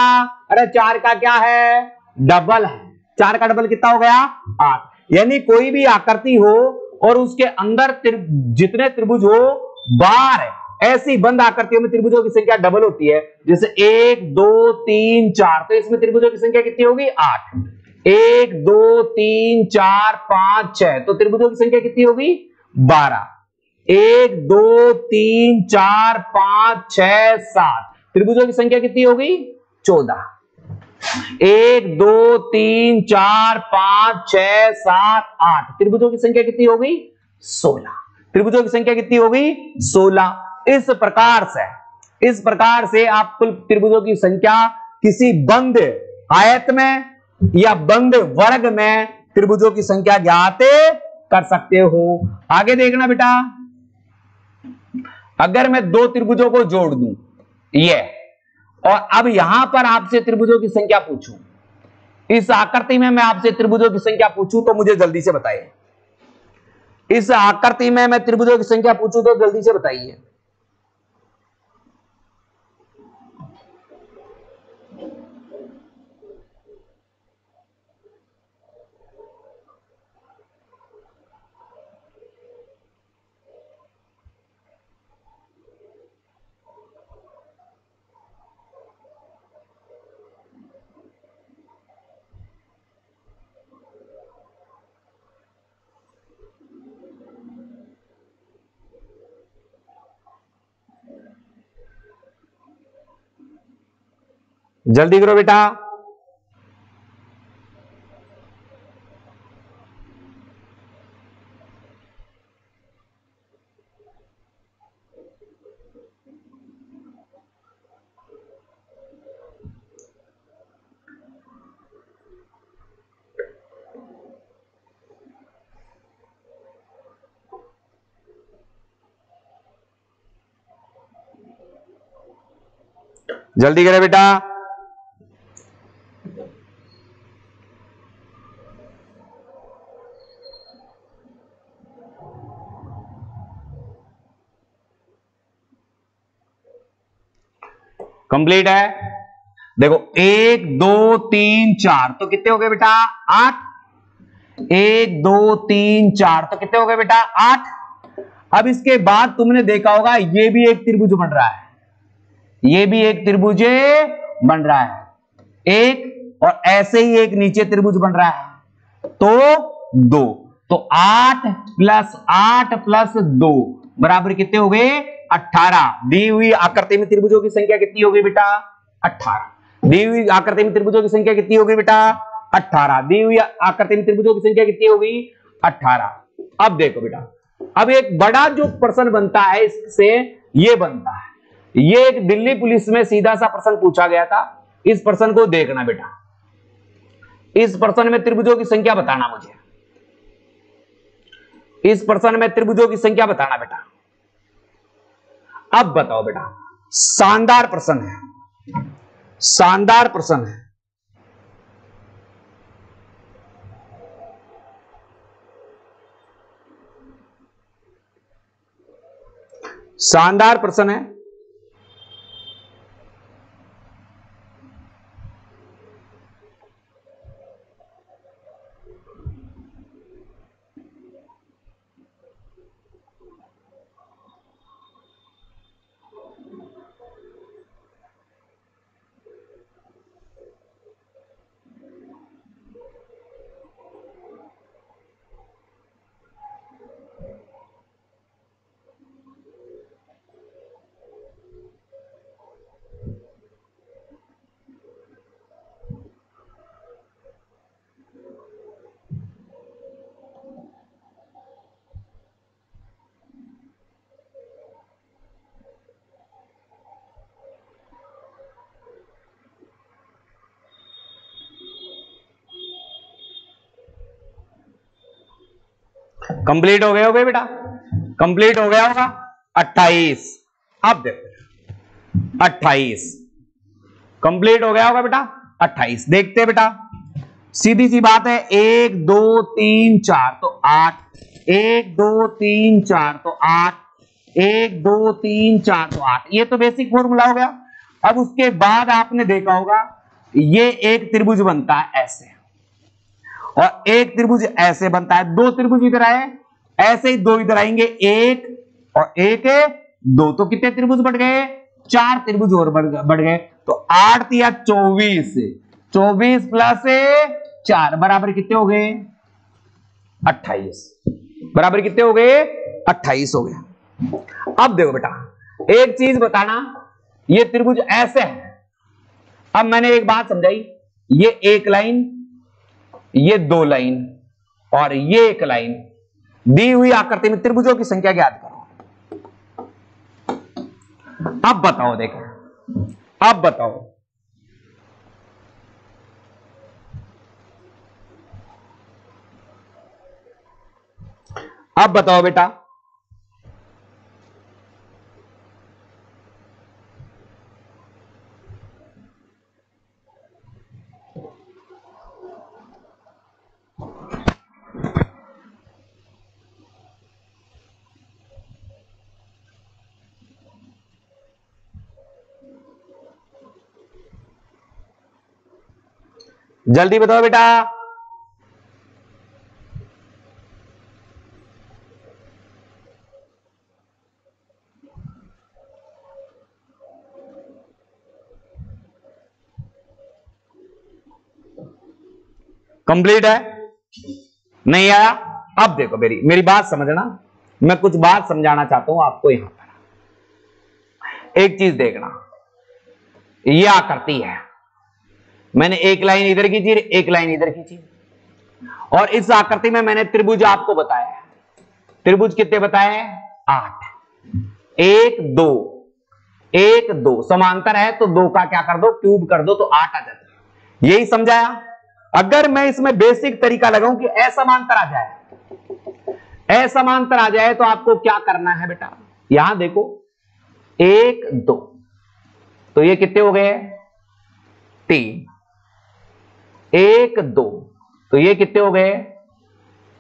अरे 4 का क्या है? डबल है। 4 का डबल कितना हो गया? 8। यानी कोई भी आकृति हो और उसके अंदर जितने त्रिभुज हो 12 है। ऐसी बंद आकृतियों में त्रिभुजों की संख्या डबल होती है, जैसे 1 2 3 4। तो इसमें त्रिभुजों की संख्या कितनी होगी? 8। 1 2 3 4 5 6, तो त्रिभुजों की संख्या कितनी होगी? 12। 1 2 3 4 5 6 7, त्रिभुजों की संख्या कितनी होगी? 14। 1 2 3 4 5 6 7 8, त्रिभुजों की संख्या कितनी होगी? 16। त्रिभुजों की संख्या कितनी होगी? 16। इस प्रकार से आप कुल त्रिभुजों की संख्या किसी बंद आयत में या बंद वर्ग में त्रिभुजों की संख्या ज्ञात कर सकते हो। आगे देखना बेटा, अगर मैं 2 त्रिभुजों को जोड़ दूं ये, और अब यहां पर आपसे त्रिभुजों की संख्या पूछूं, इस आकृति में मैं आपसे त्रिभुजों की संख्या पूछूं तो मुझे जल्दी से बताइए। इस आकृति में मैं त्रिभुजों की संख्या पूछूं तो जल्दी से बताइए। जल्दी करो बेटा। जल्दी करें बेटा। कंप्लीट है। देखो 1 2 3 4, तो कितने हो गए बेटा? 8। 1 2 3 4, तो कितने हो गए बेटा? 8। अब इसके बाद तुमने देखा होगा ये भी एक त्रिभुज बन रहा है, ये भी एक त्रिभुज बन रहा है एक, और ऐसे ही एक नीचे त्रिभुज बन रहा है, तो 2। तो 8 प्लस 8 प्लस 2 बराबर कितने हो गए? 18। दी हुई आकृति में त्रिभुजों की संख्या कितनी होगी बेटा? 18। दी हुई आकृति में त्रिभुजों की संख्या कितनी होगी बेटा? 18। दी हुई आकृति में त्रिभुजों की संख्या कितनी होगी? 18। अब देखो बेटा, अब एक बड़ा जो प्रश्न बनता है इससे ये बनता है, ये एक दिल्ली पुलिस में सीधा सा प्रश्न पूछा गया था। इस प्रश्न को देखना बेटा, इस प्रश्न में त्रिभुजों की संख्या बताना मुझे, इस प्रश्न में त्रिभुजों की संख्या बताना बेटा। अब बताओ बेटा, शानदार प्रश्न है, शानदार प्रश्न है। शानदार प्रश्न है। कंप्लीट हो गए होगे बेटा, कंप्लीट हो गया होगा 28। अब देखो 28 कंप्लीट हो गया होगा बेटा 28। देखते हैं बेटा, सीधी सी बात है, 1 2 3 4 तो 8, 1 2 3 4 तो 8, 1 2 3 4 तो 8। ये तो बेसिक फॉर्मूला हो गया। अब उसके बाद आपने देखा होगा ये एक त्रिभुज बनता है ऐसे, और एक त्रिभुज ऐसे बनता है। दो त्रिभुज इधर आए, ऐसे ही दो इधर आएंगे, एक और एक है 2, तो कितने त्रिभुज बढ़ गए? 4 त्रिभुज और बढ़ गए। तो 8 या 24, 24 प्लस 4 बराबर कितने हो गए? 28। बराबर कितने हो गए? 28 हो गए। अब देखो बेटा, एक चीज बताना, ये त्रिभुज ऐसे है। अब मैंने एक बात समझाई, ये एक लाइन, ये 2 लाइन और ये एक लाइन, दी हुई आकृति में त्रिभुजों की संख्या ज्ञात करो। अब बताओ, देखो अब बताओ, अब बताओ बेटा, जल्दी बताओ बेटा। कंप्लीट है? नहीं आया? अब देखो, मेरी बात समझना, मैं कुछ बात समझाना चाहता हूं आपको। यहां पर एक चीज देखना, यह आकृति है, मैंने एक लाइन इधर खींची, एक लाइन इधर खींची, और इस आकृति में मैंने त्रिभुज आपको बताया। त्रिभुज कितने बताए? 8। 1 2 1 2 समांतर है, तो 2 का क्या कर दो? क्यूब कर दो, तो 8 आ जाता है। यही समझाया। अगर मैं इसमें बेसिक तरीका लगाऊं कि असमांतर आ जाए, असमांतर आ जाए, तो आपको क्या करना है बेटा? यहां देखो, 1 2, तो ये कितने हो गए? 3। 1 2, तो ये कितने हो गए?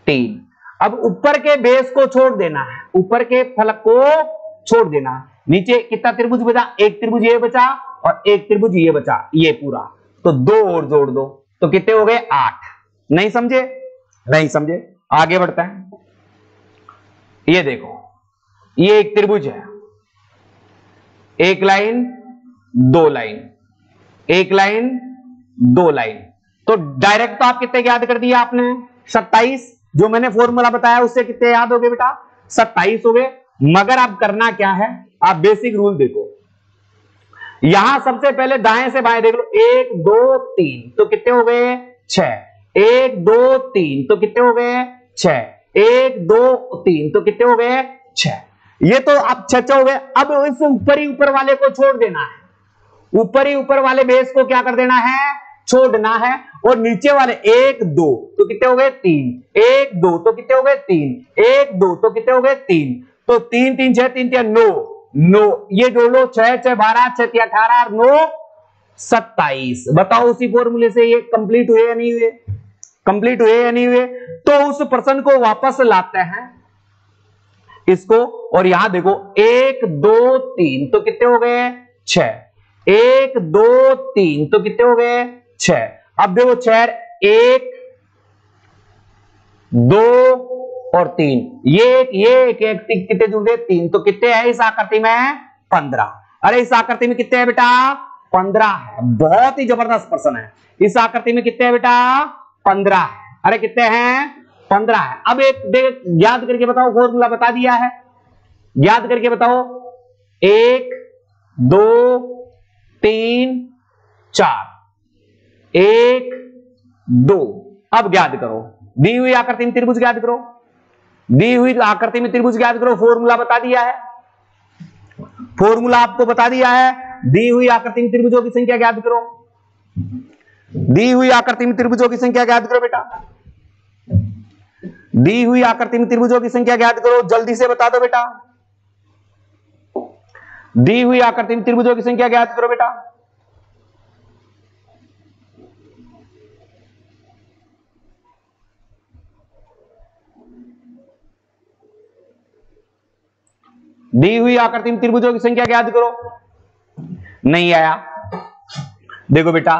3। अब ऊपर के बेस को छोड़ देना है, ऊपर के फलक को छोड़ देना। नीचे कितना त्रिभुज बचा? एक त्रिभुज ये बचा और एक त्रिभुज ये बचा, ये पूरा, तो 2 और जोड़ दो, तो कितने हो गए? 8। नहीं समझे? नहीं समझे? आगे बढ़ते हैं। ये देखो, ये एक त्रिभुज है, एक लाइन 2 लाइन, एक लाइन 2 लाइन, तो डायरेक्ट तो आप कितने याद कर दिया आपने? 27। जो मैंने फॉर्मूला बताया उससे कितने याद हो गए बेटा? 27 हो गए। मगर अब करना क्या है, आप बेसिक रूल देखो। यहां सबसे पहले दाएं से बाएं देख लो, 1 2 3, तो कितने हो गए? 6। 1 2 3, तो कितने हो गए? 6। 1 2 3, तो कितने हो गए? 6। ये तो अब 6 हो गए। अब इस ऊपर ही ऊपर वाले को छोड़ देना है, ऊपर ही ऊपर वाले बेस को क्या कर देना है? छोड़ना है। और नीचे वाले 1 2, तो कितने हो गए? 3। 1 2, तो कितने हो गए? 3। 1 2, तो कितने हो गए? 3। तो 3 3 6 3 3 9 9, ये जोड़ लो, 6 6 12 6 3 18 और 9 27। बताओ उसी फॉर्मूले से ये कंप्लीट हुए या नहीं हुए? कंप्लीट हुए या नहीं हुए? तो उस प्रश्न को वापस लाते हैं इसको, और यहां देखो 1 2 3, तो कितने हो गए? 6। 1 2 3, तो कितने हो गए? 6। अब देखो 6 1 2 और 3, ये एक कितने जुड़ गए? 3। तो कितने हैं इस आकृति में? 15। अरे इस आकृति में कितने हैं बेटा? 15 है। बहुत ही जबरदस्त प्रश्न है। इस आकृति में कितने हैं बेटा? 15 है। अरे कितने हैं? 15 है। अब एक याद करके बताओ, फॉर्मूला बता दिया है, याद करके बताओ। 1 2 3 4, 1 2। अब याद करो, दी हुई आकृति में त्रिभुज याद करो, दी हुई आकृति में त्रिभुज याद करो। फॉर्मूला बता दिया है, फॉर्मूला आपको बता दिया है। दी हुई आकृति में त्रिभुजों की संख्या याद करो, दी हुई आकृति में त्रिभुजों की संख्या याद करो बेटा। दी हुई आकृति में त्रिभुजों की संख्या ज्ञात करो, जल्दी से बता दो बेटा। दी हुई आकृति में त्रिभुजों की संख्या ज्ञात करो बेटा। दी हुई आकृति में त्रिभुजों की संख्या ज्ञात करो। नहीं आया। देखो बेटा,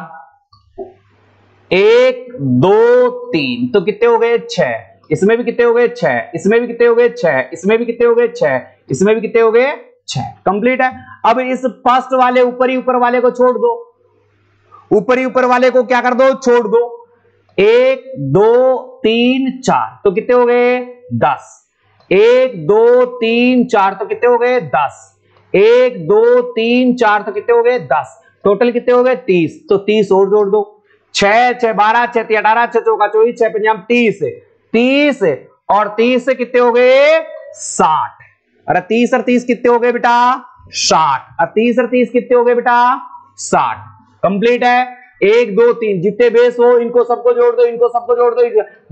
1 2 3 तो कितने हो गए 6, इसमें भी कितने हो गए 6, इसमें भी कितने हो गए 6, इसमें भी कितने हो गए 6, इसमें भी कितने हो गए 6। कंप्लीट है। अब इस फर्स्ट वाले ऊपर ही ऊपर वाले को छोड़ दो, ऊपर ही ऊपर वाले को क्या कर दो, छोड़ दो। 1 2 3 4 तो कितने हो गए 10। 1 2 3 4 तो कितने हो गए 10। 1 2 3 4 तो कितने हो गए 10। टोटल कितने हो गए 30। तो 30 और जोड़ दो। 6 6 12 6 3 18 6 चौका 24 6 पंजाब 30 30 और 30 से कितने हो गए 60। अरे 30 और 30 कितने हो गए बेटा 60। और 30 और 30 कितने हो गए बेटा 60। कंप्लीट है। 1 2 3 जितने बेस हो इनको सबको जोड़ दो, इनको सबको जोड़ दो,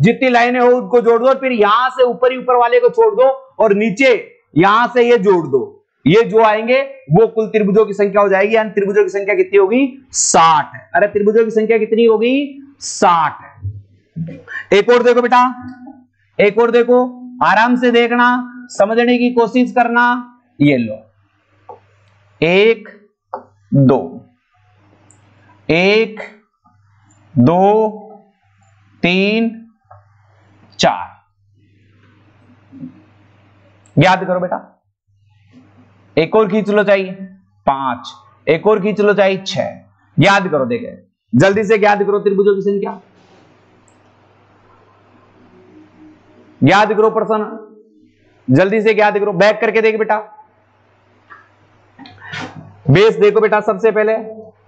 जितनी लाइनें हो उनको जोड़ दो, फिर यहां से ऊपर ही ऊपर वाले को छोड़ दो और नीचे यहां से ये जोड़ दो। ये जो आएंगे वो कुल त्रिभुजों की संख्या हो जाएगी। यानी त्रिभुजों की संख्या कितनी होगी 60। अरे त्रिभुजों की संख्या कितनी होगी 60। एक और देखो बेटा, एक और देखो, आराम से देखना, समझने की कोशिश करना। ये लो 1 2 1 2 3 4 याद करो बेटा। एक और खींच लो चाहिए 5, एक और खींच लो चाहिए 6। याद करो, देखे जल्दी से याद करो त्रिभुजों की संख्या। याद करो प्रश्न, जल्दी से याद करो। बैक करके देख बेटा, बेस देखो बेटा। सबसे पहले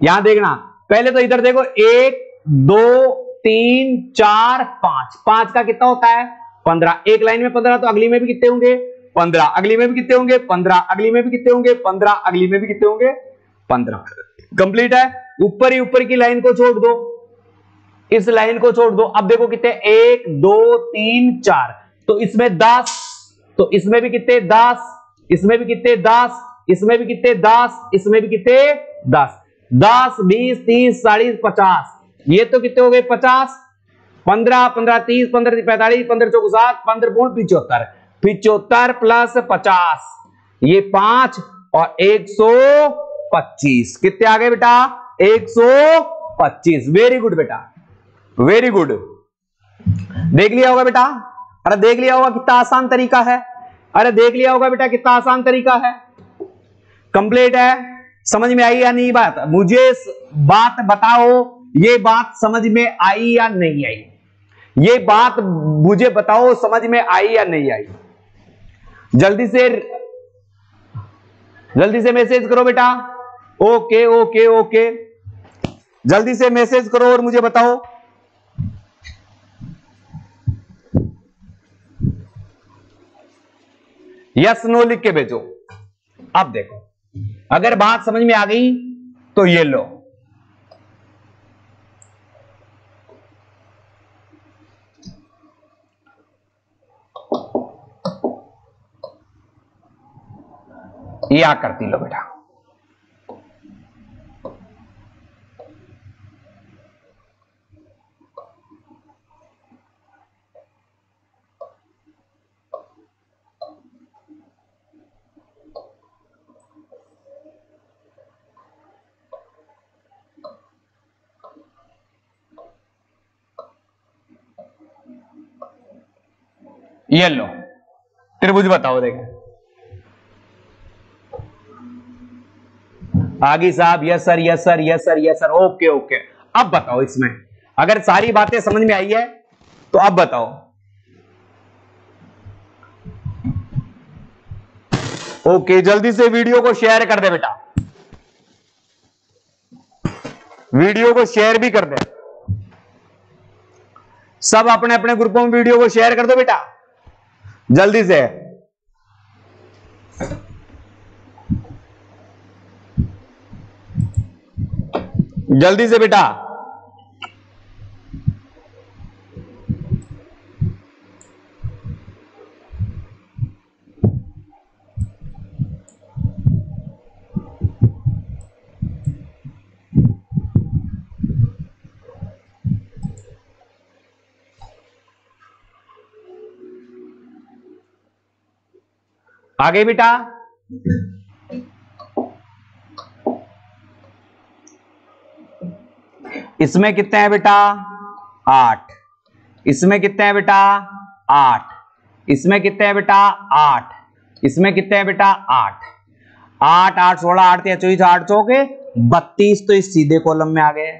यहां देखना, पहले तो इधर देखो 1 2 3 4 5। 5 का कितना होता है 15। एक लाइन में 15 तो अगली में भी कितने होंगे 15, अगली में भी कितने होंगे 15, अगली में भी कितने होंगे 15, अगली में भी कितने होंगे 15। कंप्लीट है। ऊपर ही ऊपर की लाइन को छोड़ दो, इस लाइन को छोड़ दो। अब देखो कितने 1 2 3 4 तो इसमें 10, तो इसमें भी कितने 10, इसमें भी कितने 10, इसमें भी कितने 10, इसमें भी कितने 10। 10 20 30 40 50, ये तो कितने हो गए 50। 15 15 30 15 45 15 चौक 60 15 पूर्ण 75, 75 प्लस 50 ये 5 और 125 कितने आ गए बेटा 125। वेरी गुड बेटा, वेरी गुड। देख लिया होगा बेटा, अरे देख लिया होगा कितना आसान तरीका है। अरे देख लिया होगा बेटा कितना आसान तरीका है। कंप्लीट है। समझ में आई या नहीं बात, मुझे बात बताओ, ये बात समझ में आई या नहीं आई, ये बात मुझे बताओ समझ में आई या नहीं आई। जल्दी से मैसेज करो बेटा। ओके ओके ओके, जल्दी से मैसेज करो और मुझे बताओ। यस नो लिख के भेजो। अब देखो, अगर बात समझ में आ गई तो ये लो, ये आकृति लो बेटा। ये लो त्रिभुज बताओ। देखें आगे साहब, yes sir yes sir yes sir yes sir, okay okay. अब बताओ, इसमें अगर सारी बातें समझ में आई है तो अब बताओ। ओके, जल्दी से वीडियो को शेयर कर दे बेटा, वीडियो को शेयर भी कर दे। सब अपने अपने ग्रुपों में वीडियो को शेयर कर दो बेटा, जल्दी से। जल्दी से बेटा। आगे बेटा इसमें कितने हैं बेटा 8, इसमें कितने हैं बेटा 8, इसमें कितने हैं बेटा 8, इसमें कितने हैं बेटा 8, 8 8 16 8 24 8 चौके 32, तो इस सीधे कॉलम में आ गए।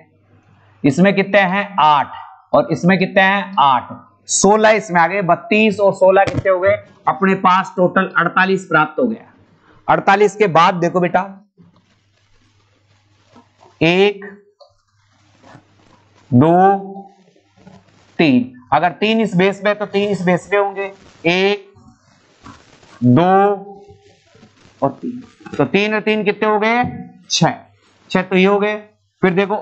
इसमें कितने हैं 8 और इसमें कितने हैं 8, 16 इसमें आ गए, 32 और 16 कितने हो गए अपने पास टोटल 48 प्राप्त हो गया। 48 के बाद देखो बेटा 1 2 3, अगर 3 इस बेस पे तो 3 इस बेस पे होंगे, 1 2 और 3, तो 3 और 3 कितने हो गए 6, 6 तो ये हो गए। फिर देखो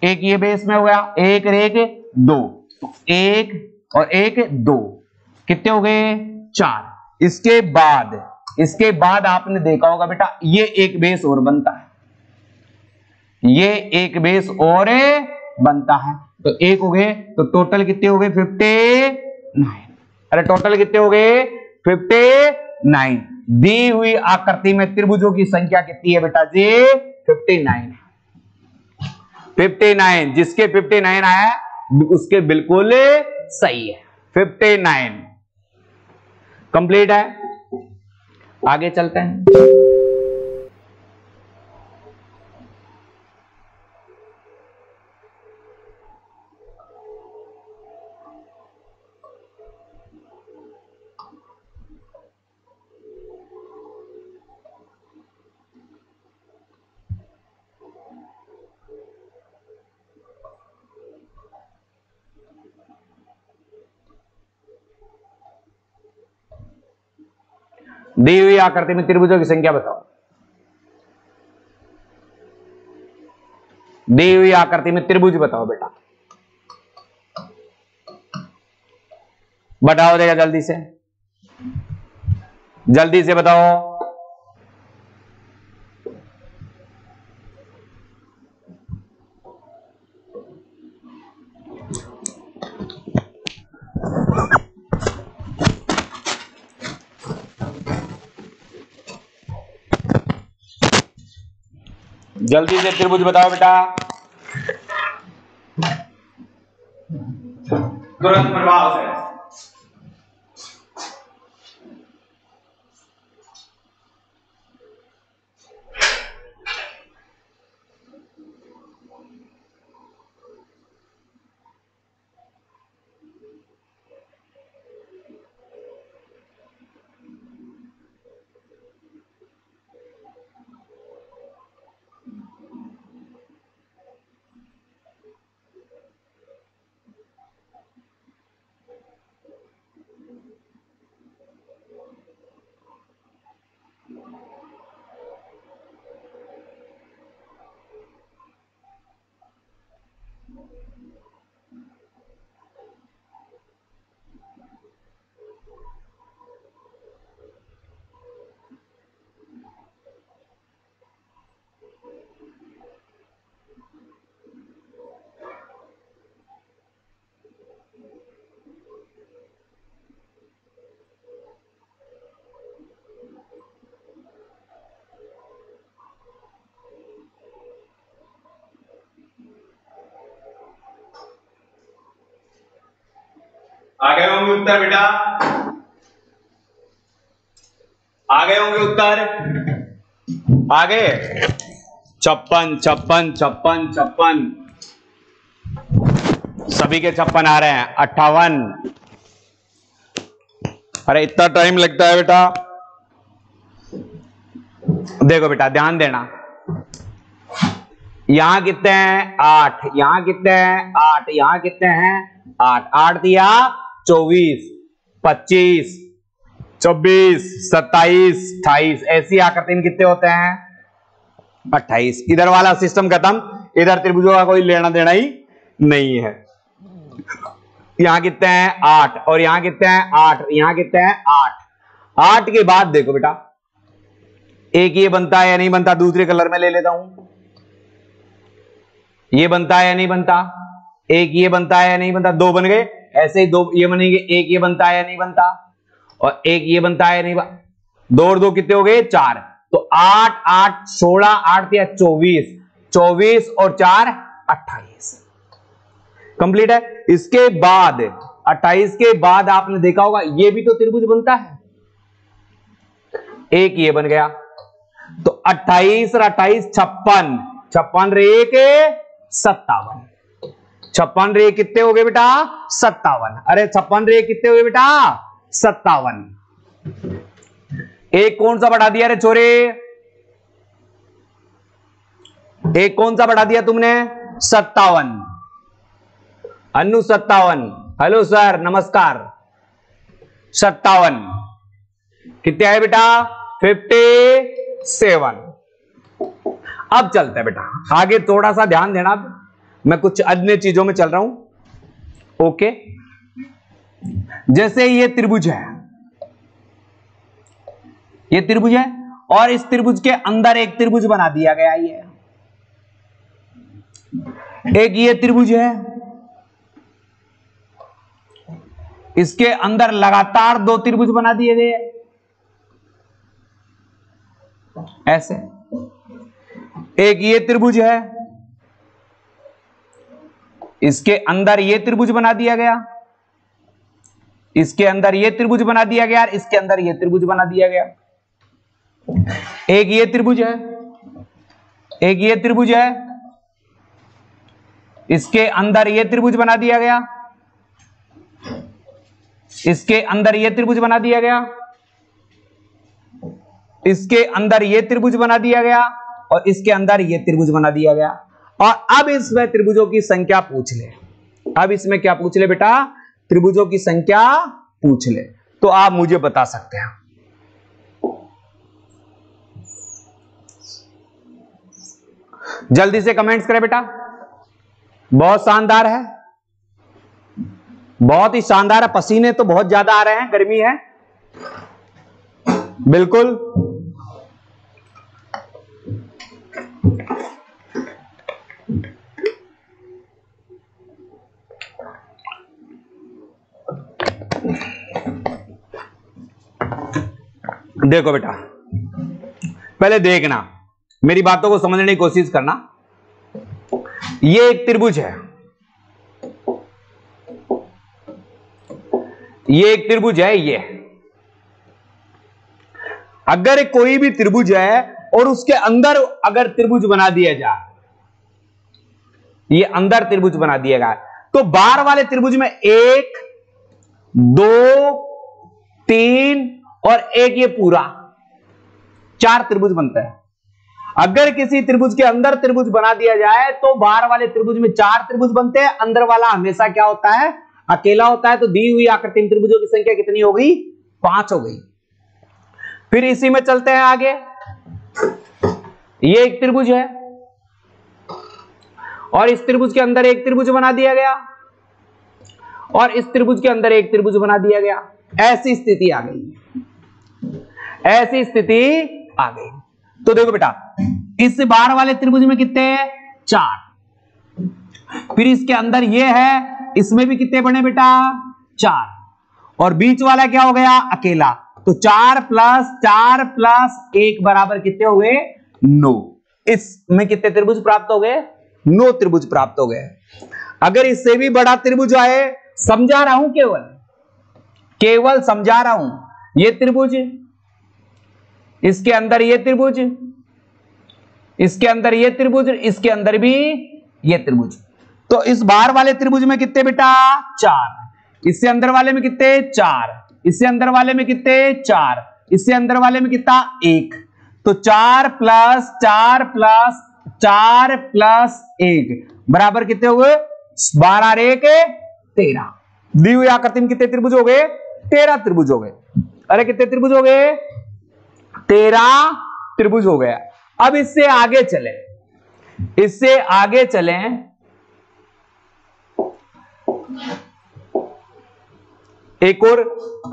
एक ये बेस में हो गया, 1 और 1 2, 1 और 1 2 कितने हो गए 4। इसके बाद आपने देखा होगा बेटा ये एक बेस और बनता है, ये एक बेस और बनता है, तो एक हो गए, तो टोटल कितने हो गए 59। अरे टोटल कितने हो गए 59। दी हुई आकृति में त्रिभुजों की संख्या कितनी है बेटा जी 59। 59 जिसके 59 आया उसके बिल्कुल सही है, 59 कंप्लीट है। आगे चलते हैं। दी हुई आकृति में त्रिभुजों की संख्या बताओ। दी हुई आकृति में त्रिभुज बताओ बेटा, बताओ देगा जल्दी से, जल्दी से बताओ। जल्दी से त्रिभुज बताओ बेटा, तुरंत प्रभाव से। आ गए होंगे उत्तर बेटा, आ गए होंगे उत्तर, आ गए 56 56 56 56, सभी के 56 आ रहे हैं। 58, अरे इतना टाइम लगता है बेटा, देखो बेटा ध्यान देना, यहां कितने हैं 8, यहां कितने हैं 8, यहां कितने हैं 8, 8 दिया 24 25 26 27 28, ऐसी आकृति में कितने होते हैं 28। इधर वाला सिस्टम खत्म, इधर त्रिभुजों का कोई लेना देना ही नहीं है। यहां कितने हैं 8 और यहां कितने हैं 8, यहां कितने हैं 8। 8 के बाद देखो बेटा एक ये बनता है या नहीं बनता, दूसरे कलर में ले लेता हूं, ये बनता है या नहीं बनता, एक ये बनता है या नहीं बनता, 2 बन गए, ऐसे ही 2 ये बनेंगे, एक ये बनता है या नहीं बनता, और एक ये बनता है या नहीं बनता, 2 और 2 कितने हो गए 4, तो 8 8 16 8 या 24, 24 और 4 28 कंप्लीट है। इसके बाद 28 के बाद आपने देखा होगा ये भी तो त्रिभुज बनता है, एक ये बन गया, तो 28 और 28 56, 56 रे के 57, 56 रे कितने हो गए बेटा 57, अरे 56 रे कितने हो गए बेटा 57। एक कौन सा बढ़ा दिया रे छोरे, एक कौन सा बढ़ा दिया तुमने 57, अनु 57, हेलो सर नमस्कार, 57 कितने आए बेटा 57। अब चलते हैं बेटा आगे, थोड़ा सा ध्यान देना, मैं कुछ अन्य चीजों में चल रहा हूं। ओके, जैसे ये त्रिभुज है, ये त्रिभुज है और इस त्रिभुज के अंदर एक त्रिभुज बना दिया गया, ये एक ये त्रिभुज है, इसके अंदर लगातार 2 त्रिभुज बना दिए गए ऐसे, एक ये त्रिभुज है, इसके अंदर ये त्रिभुज बना दिया गया, इसके अंदर ये त्रिभुज बना दिया गया, इसके अंदर ये त्रिभुज बना दिया गया, एक ये त्रिभुज है, एक ये त्रिभुज है, इसके अंदर ये त्रिभुज बना दिया गया, इसके अंदर ये त्रिभुज बना दिया गया, इसके अंदर ये त्रिभुज बना दिया गया और इसके अंदर ये त्रिभुज बना दिया गया। और अब इसमें त्रिभुजों की संख्या पूछ ले, अब इसमें क्या पूछ ले बेटा त्रिभुजों की संख्या पूछ ले, तो आप मुझे बता सकते हैं। जल्दी से कमेंट्स करें बेटा, बहुत शानदार है, बहुत ही शानदार है, पसीने तो बहुत ज्यादा आ रहे हैं, गर्मी है बिल्कुल। देखो बेटा पहले देखना, मेरी बातों को समझने की कोशिश करना, ये एक त्रिभुज है, ये एक त्रिभुज है, ये अगर कोई भी त्रिभुज है और उसके अंदर अगर त्रिभुज बना दिया जाए, ये अंदर त्रिभुज बना दिया गया, तो बाहर वाले त्रिभुज में 1 2 3 और एक ये पूरा 4 त्रिभुज बनता है। अगर किसी त्रिभुज के अंदर त्रिभुज बना दिया जाए तो बाहर वाले त्रिभुज में 4 त्रिभुज बनते हैं, अंदर वाला हमेशा क्या होता है अकेला होता है। तो दी हुई आकृति त्रिभुजों की संख्या कितनी हो गई 5 हो गई। फिर इसी में चलते हैं आगे, ये एक त्रिभुज है और इस त्रिभुज के अंदर एक त्रिभुज बना दिया गया और इस त्रिभुज के अंदर एक त्रिभुज बना दिया गया, ऐसी स्थिति आ गई, ऐसी स्थिति आ गई। तो देखो बेटा इस बाहर वाले त्रिभुज में कितने हैं 4, फिर इसके अंदर ये है, इसमें भी कितने बने बेटा 4, और बीच वाला क्या हो गया अकेला, तो 4 + 1 बराबर कितने हो गए 9। इसमें कितने त्रिभुज प्राप्त हो गए 9 त्रिभुज प्राप्त हो गए। अगर इससे भी बड़ा त्रिभुज आए, समझा रहा हूं, केवल समझा रहा हूं, ये त्रिभुज, इसके अंदर ये त्रिभुज, इसके अंदर ये त्रिभुज, इसके अंदर भी ये त्रिभुज, तो इस बाहर वाले त्रिभुज में कितने बेटा 4, इससे अंदर वाले में कितने 4, इससे अंदर वाले में कितने 4, इससे अंदर वाले में कितना 1, तो 4 + 4 + 1 बराबर कितने हुए 12 और 1 13। दी हुई आकृति में कितने त्रिभुज हो गए 13 त्रिभुज हो गए। अरे कितने त्रिभुज हो गए 13 त्रिभुज हो गया। अब इससे आगे चले, इससे आगे चलें, एक और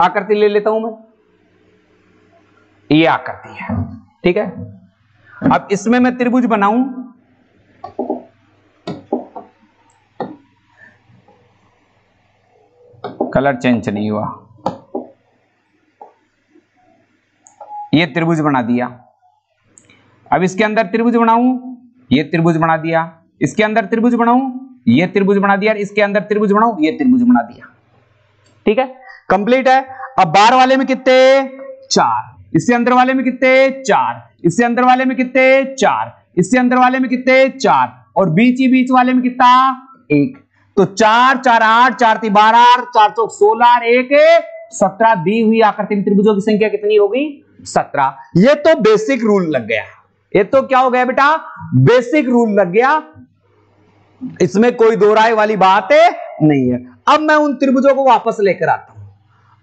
आकृति ले लेता हूं मैं, ये आकृति है, ठीक है। अब इसमें मैं त्रिभुज बनाऊं, कलर चेंज नहीं हुआ, ये त्रिभुज बना दिया। अब इसके अंदर त्रिभुज बनाऊं, ये त्रिभुज बना दिया। इसके अंदर त्रिभुज बनाऊं, ये त्रिभुज बना दिया। इसके अंदर त्रिभुज बनाऊं, ये त्रिभुज बना दिया। ठीक है, कंप्लीट है। अब बाहर वाले में कितने? 4। इससे अंदर वाले में कितने? 4। इससे अंदर वाले में कितने? 4। इससे अंदर वाले में कितने? 4। और बीच ही बीच वाले में कितना? 1। तो 4 4 8, 4 3 12, 4 चौक 16, 1 17। दी हुई आकृति में त्रिभुजों की संख्या कितनी होगी? 17। ये तो बेसिक रूल लग गया। ये तो क्या हो गया बेटा? बेसिक रूल लग गया। इसमें कोई दो राय वाली बात नहीं है। अब मैं उन त्रिभुजों को वापस लेकर आता हूं।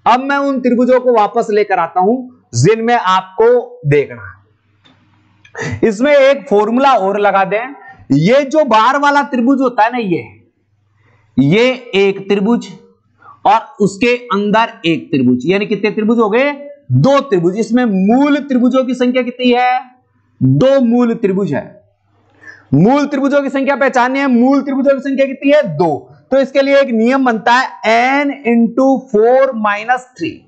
अब मैं उन त्रिभुजों को वापस लेकर आता हूं जिनमें आपको देखना है। इसमें एक फॉर्मूला और लगा दें। ये जो बाहर वाला त्रिभुज होता है ना, ये एक त्रिभुज और उसके अंदर एक त्रिभुज, यानी कितने त्रिभुज हो गए? 2 त्रिभुज। इसमें मूल त्रिभुजों की संख्या कितनी है? 2 मूल त्रिभुज है। मूल त्रिभुजों की संख्या पहचाननी है। मूल त्रिभुजों की संख्या कितनी है? 2। तो इसके लिए एक नियम बनता है n × 4 - 3।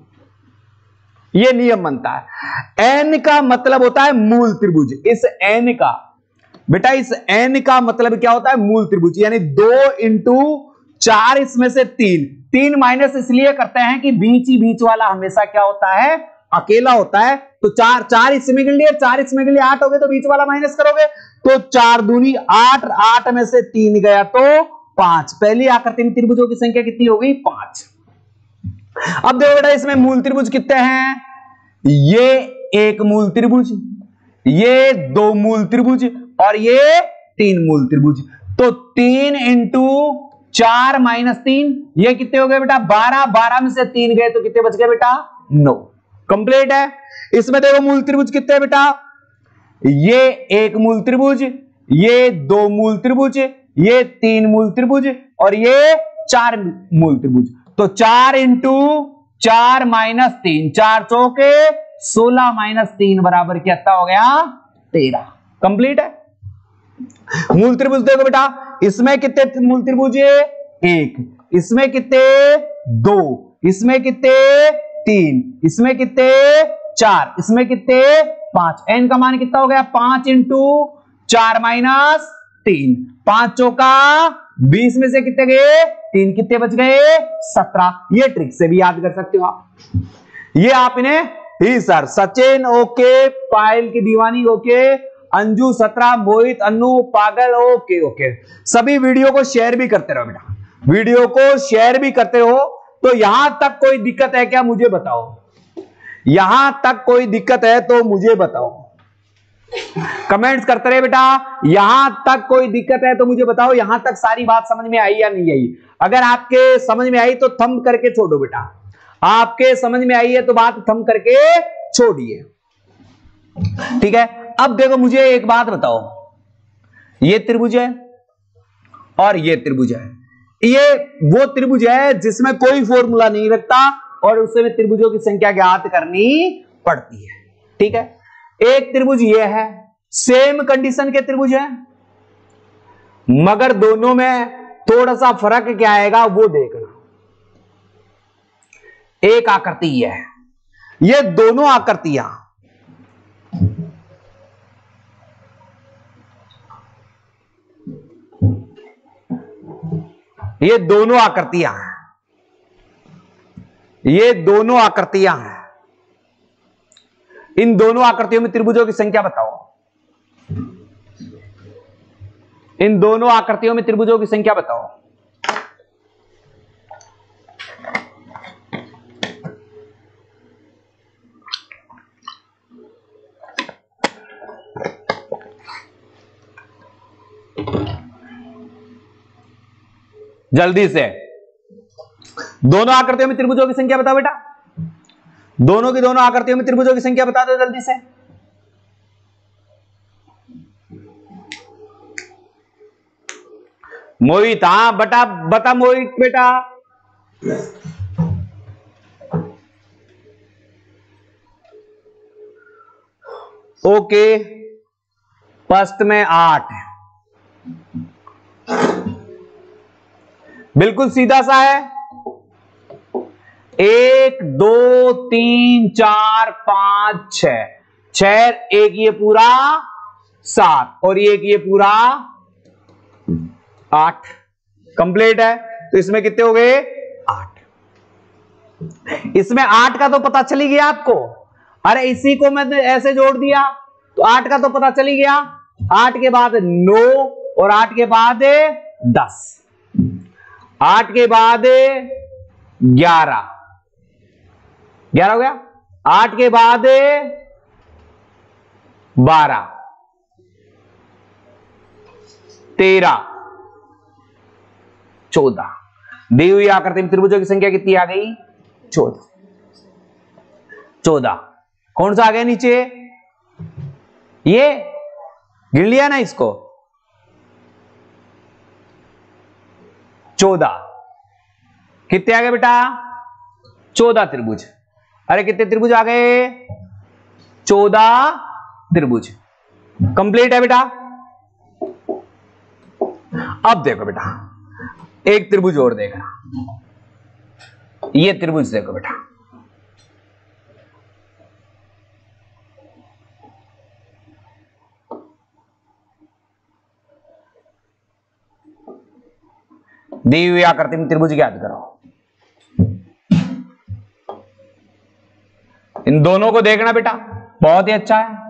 यह नियम बनता है। n का मतलब होता है मूल त्रिभुज। इस n का बेटा, इस n का मतलब क्या होता है? मूल त्रिभुज। यानी 2 × 4, इसमें से 3 माइनस इसलिए करते हैं कि बीच ही बीच वाला हमेशा क्या होता है? अकेला होता है। तो 4 इसमें के लिए, 4 इसमें के लिए 8 हो गए, तो बीच वाला माइनस करोगे तो 4 दूनी 8, 8 में से 3 गया तो 5। पहली आकृति में त्रिभुजों की संख्या कितनी हो गई? 5। अब देखो बेटा, इसमें मूल त्रिभुज कितने हैं? ये एक मूल त्रिभुज, ये 2 मूल त्रिभुज और ये 3 मूल त्रिभुज। तो 3 × 4 - 3, ये कितने हो गए बेटा? 12। 12 में से 3 गए तो कितने बच गए बेटा? 9। कंप्लीट है। इसमें देखो मूल त्रिभुज कितने बेटा? ये एक मूल त्रिभुज, ये 2 मूल त्रिभुज, ये 3 मूल त्रिभुज और ये 4 मूल त्रिभुज। तो 4 × 4 - 3, 4 चौके 16 - 3 बराबर कितना हो गया? 13। कंप्लीट है। मूल त्रिभुज देखो बेटा, इसमें कितने मूल त्रिभुज है? 1। इसमें कितने? 2। इसमें कितने? 3। इसमें कितने? 4। इसमें कितने? 5। n का मान कितना हो गया? 5 × 4 - 3। 5 चौका 20 में से कितने गए? 3। कितने बच गए? 17। ये ट्रिक से भी याद कर सकते हो आप। ये आप इन्हें ही सर सचिन ओके, पायल की दीवानी ओके, अंजू 17, मोहित, अनु, पागल ओके ओके। सभी वीडियो को शेयर भी करते रहो बेटा, वीडियो को शेयर भी करते रहो। तो यहां तक कोई दिक्कत है क्या? मुझे बताओ। यहां तक कोई दिक्कत है तो मुझे बताओ। कमेंट्स करते रहे बेटा। यहां तक कोई दिक्कत है तो मुझे बताओ। यहां तक सारी बात समझ में आई या नहीं आई? अगर आपके समझ में आई तो थंब करके छोड़ो बेटा। आपके समझ में आई है तो बात थंब करके छोड़िए। ठीक है। अब देखो, मुझे एक बात बताओ। ये त्रिभुज है और ये त्रिभुज है। ये वो त्रिभुज है जिसमें कोई फॉर्मूला नहीं रखता और उसमें त्रिभुजों की संख्या ज्ञात करनी पड़ती है। ठीक है। एक त्रिभुज ये है, सेम कंडीशन के त्रिभुज है, मगर दोनों में थोड़ा सा फर्क क्या आएगा वो देखना। एक आकृति है, ये दोनों आकृतियां ये दोनों आकृतियां हैं, ये दोनों आकृतियां हैं। इन दोनों आकृतियों में त्रिभुजों की संख्या बताओ। इन दोनों आकृतियों में त्रिभुजों की संख्या बताओ। जल्दी से दोनों आकृतियों में त्रिभुजों की संख्या बताओ बेटा। दोनों की दोनों आकृतियों में त्रिभुजों की संख्या बता दो जल्दी से। मोहित, हाँ बता बता मोहित बेटा। ओके, फर्स्ट में 8 है, बिल्कुल सीधा सा है। 1 2 3 4 5 6 6, एक ये पूरा 7 और एक ये पूरा 8 कंप्लीट है। तो इसमें कितने हो गए? 8। इसमें 8 का तो पता चली गया आपको। अरे इसी को मैंने ऐसे जोड़ दिया तो 8 का तो पता चली गया। 8 के बाद 9 और 8 के बाद 10, 8 के बाद 11 हो गया, 8 के बाद 12 13 14। दी हुई आकृति त्रिभुजों की संख्या कितनी आ गई? 14। कौन सा आ गया नीचे? ये गिन लिया ना इसको। 14 कितने आ गए बेटा? 14 त्रिभुज। अरे कितने त्रिभुज आ गए? 14 त्रिभुज। कंप्लीट है बेटा। अब देखो बेटा, एक त्रिभुज और देखना। ये त्रिभुज देखो बेटा, दी हुई आकृति में त्रिभुज ज्ञात करो। इन दोनों को देखना बेटा, बहुत ही अच्छा है।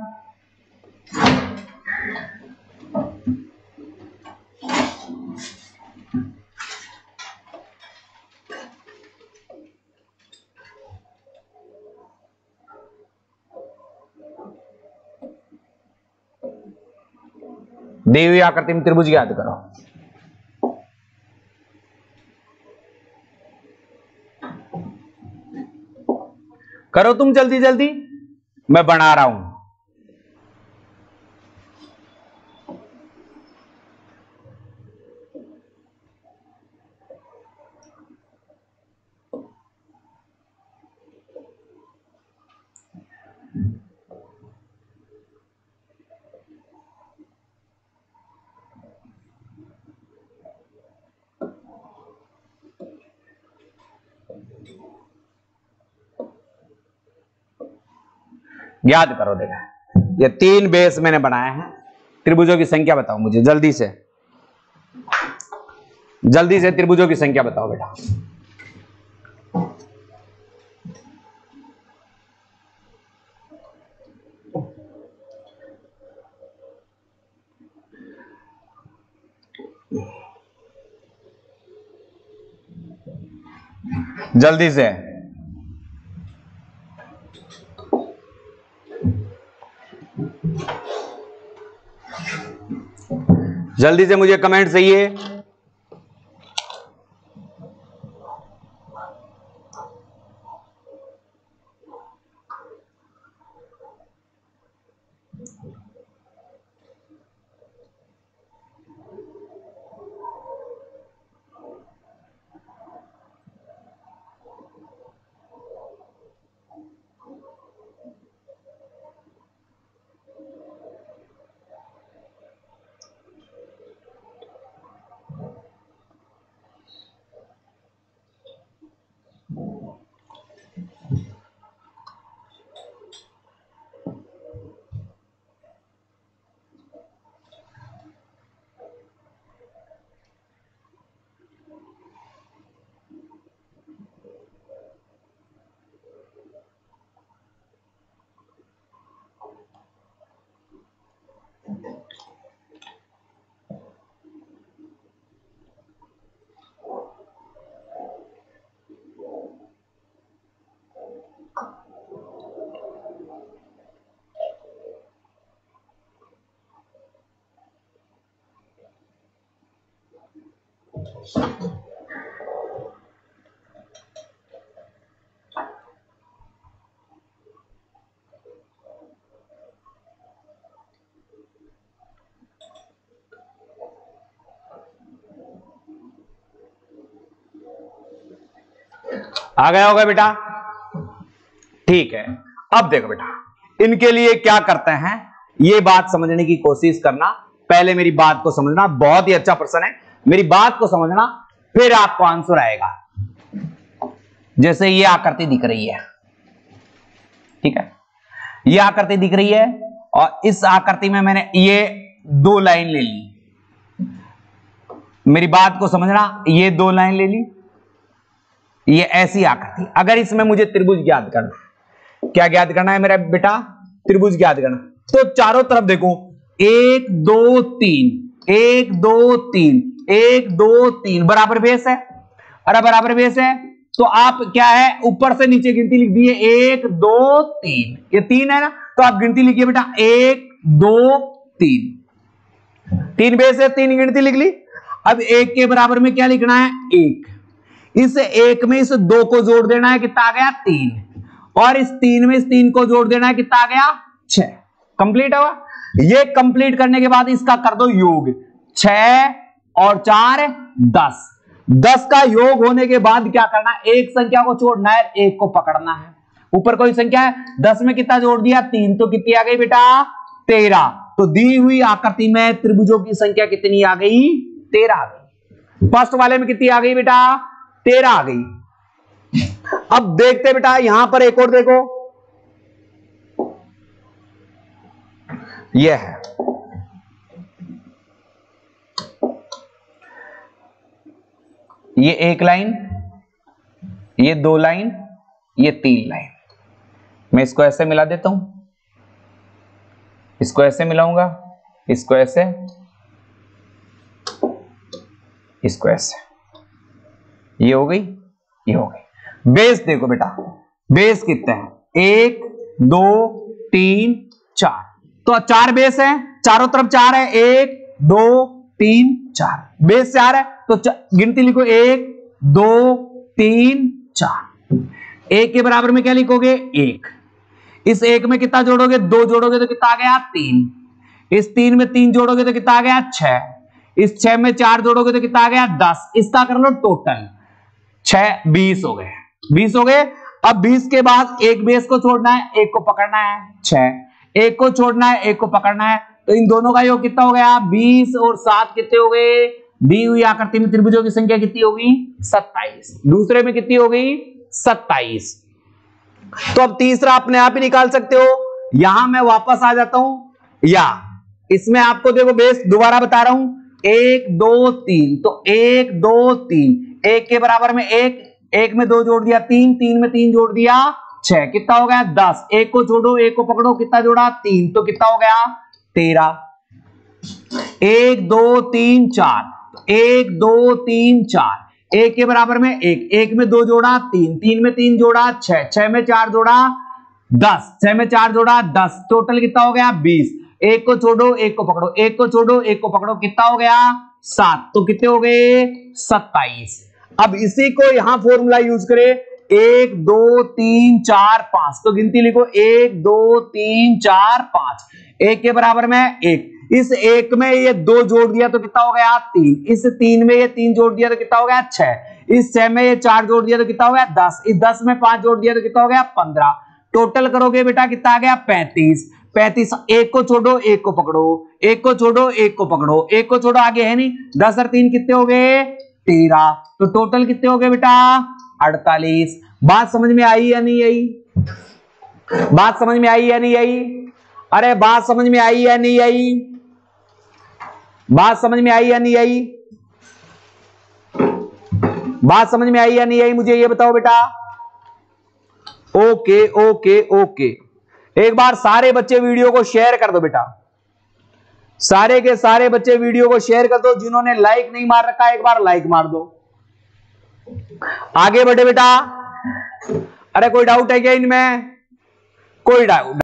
दी हुई आकृति में त्रिभुज ज्ञात करो। करो तुम जल्दी जल्दी, मैं बना रहा हूं। याद करो, देखा ये 3 बेस मैंने बनाए हैं। त्रिभुजों की संख्या बताओ मुझे जल्दी से, जल्दी से त्रिभुजों की संख्या बताओ बेटा। जल्दी से। जल्दी से मुझे कमेंट चाहिए। आ गया होगा बेटा? ठीक है। अब देखो बेटा, इनके लिए क्या करते हैं, ये बात समझने की कोशिश करना। पहले मेरी बात को समझना, बहुत ही अच्छा प्रश्न है, मेरी बात को समझना, फिर आपको आंसर आएगा। जैसे ये आकृति दिख रही है, ठीक है, ये आकृति दिख रही है और इस आकृति में मैंने ये दो लाइन ले ली, मेरी बात को समझना, ये दो लाइन ले ली, ये ऐसी आकृति। अगर इसमें मुझे त्रिभुज ज्ञात करना है, क्या ज्ञात करना है मेरा बेटा? त्रिभुज ज्ञात करना। तो चारों तरफ देखो, 1 2 3 1 2 3 1 2 3 बराबर बेस है। अरे बराबर बेस है तो आप क्या है, ऊपर से नीचे गिनती लिख दी है, 1 2 3, ये 3 है ना, तो आप गिनती लिखिए बेटा, 1 2 3, 3 बेस है, 3 गिनती लिख ली। अब 1 के बराबर में क्या लिखना है? 1। इस 1 में इस 2 को जोड़ देना है, कितना आ गया? 3। और इस 3 में इस 3 को जोड़ देना है, कितना आ गया? 6। कंप्लीट होगा। ये कंप्लीट करने के बाद इसका कर दो योग, 6 और 4 10। 10 का योग होने के बाद क्या करना है? एक संख्या को छोड़ना है, एक को पकड़ना है। ऊपर कोई संख्या है, 10 में कितना जोड़ दिया? 3, तो कितनी आ गई बेटा? 13। तो दी हुई आकृति में त्रिभुजों की संख्या कितनी आ गई? 13 आ गई। फर्स्ट वाले में कितनी आ गई बेटा? 13 आ गई। अब देखते बेटा, यहां पर एक और देखो, यह है, ये 1 लाइन, ये 2 लाइन, ये 3 लाइन। मैं इसको ऐसे मिला देता हूं, इसको ऐसे मिलाऊंगा, इसको ऐसे, इसको ऐसे, ये हो गई, ये हो गई। बेस देखो बेटा, बेस कितने हैं? 1 2 3 4, तो 4 बेस है, चारों तरफ 4 है, 1 2 3 4, बेस 4 है, तो गिनती लिखो, 1 2 3 4। 1 के बराबर में क्या लिखोगे? 1। इस 1 में कितना जोड़ोगे? 2 जोड़ोगे तो कितना आ गया? 3। इस 3 में 3 जोड़ोगे तो कितना आ गया? 6। इस 6 में 4 जोड़ोगे तो कितना आ गया? 10। इसका कर लो टोटल, 6 20 हो गए, 20 हो गए। अब 20 के बाद एक बेस को छोड़ना है, एक को पकड़ना है, 6। एक को छोड़ना है, एक को पकड़ना है, तो इन दोनों का योग कितना हो गया? 20 और 7 कितने हो गए? दी हुई आकृति में त्रिभुजों की संख्या कितनी होगी? 27। दूसरे में कितनी हो गई? 27। तो अब तीसरा अपने आप ही निकाल सकते हो। यहां मैं वापस आ जाता हूं, या इसमें आपको देखो बेस दोबारा बता रहा हूं, 1 2 3, तो 1 2 3, 1 के बराबर में 1, 1 में 2 जोड़ दिया 3, 3 में 3 जोड़ दिया 6, कितना हो गया? 10। 1 को छोड़ो, 1 को पकड़ो, कितना जोड़ा? 3, तो कितना हो गया? 13। 1 2 3 4, 1 2 3 4, 1 के बराबर में 1, 1 में 2 जोड़ा 3, 3 में 3 जोड़ा 6, 6 में 4 जोड़ा 10, 6 में 4 जोड़ा 10, टोटल कितना हो गया? 20। 1 को छोड़ो, 1 को पकड़ो, 1 को छोड़ो, 1 को पकड़ो, कितना हो गया? 7, तो कितने हो गए? 27। अब इसी को यहां फॉर्मूला यूज करें, 1 2 3 4 5, तो गिनती लिखो, 1 2 3 4 5। 1 के बराबर में 1, इस 1 में ये 2 जोड़ दिया तो कितना हो गया? 3। इस 3 में ये 3 जोड़ दिया तो कितना हो गया? 6। इस 6 में ये 4 जोड़ दिया तो कितना हो गया? 10। इस 10 में 5 जोड़ दिया तो कितना हो गया? 15। टोटल करोगे बेटा कितना आ गया? 35। 35। 1 को छोड़ो, 1 को पकड़ो, 1 को छोड़ो, 1 को पकड़ो, 1 को छोड़ो, आगे है नहीं, 10 और 3 कितने हो गए? 13। तो टोटल कितने हो गए बेटा? 48। बात समझ में आई या नहीं आई? बात समझ में आई या नहीं आई? अरे बात समझ में आई या नहीं आई? बात समझ में आई या नहीं आई? बात समझ में आई या नहीं आई? मुझे ये बताओ बेटा। ओके ओके ओके, एक बार सारे बच्चे वीडियो को शेयर कर दो बेटा, सारे के सारे बच्चे वीडियो को शेयर कर दो। जिन्होंने लाइक नहीं मार रखा एक बार लाइक मार दो। आगे बढ़े बेटा। अरे कोई डाउट है क्या इनमें? कोई डाउट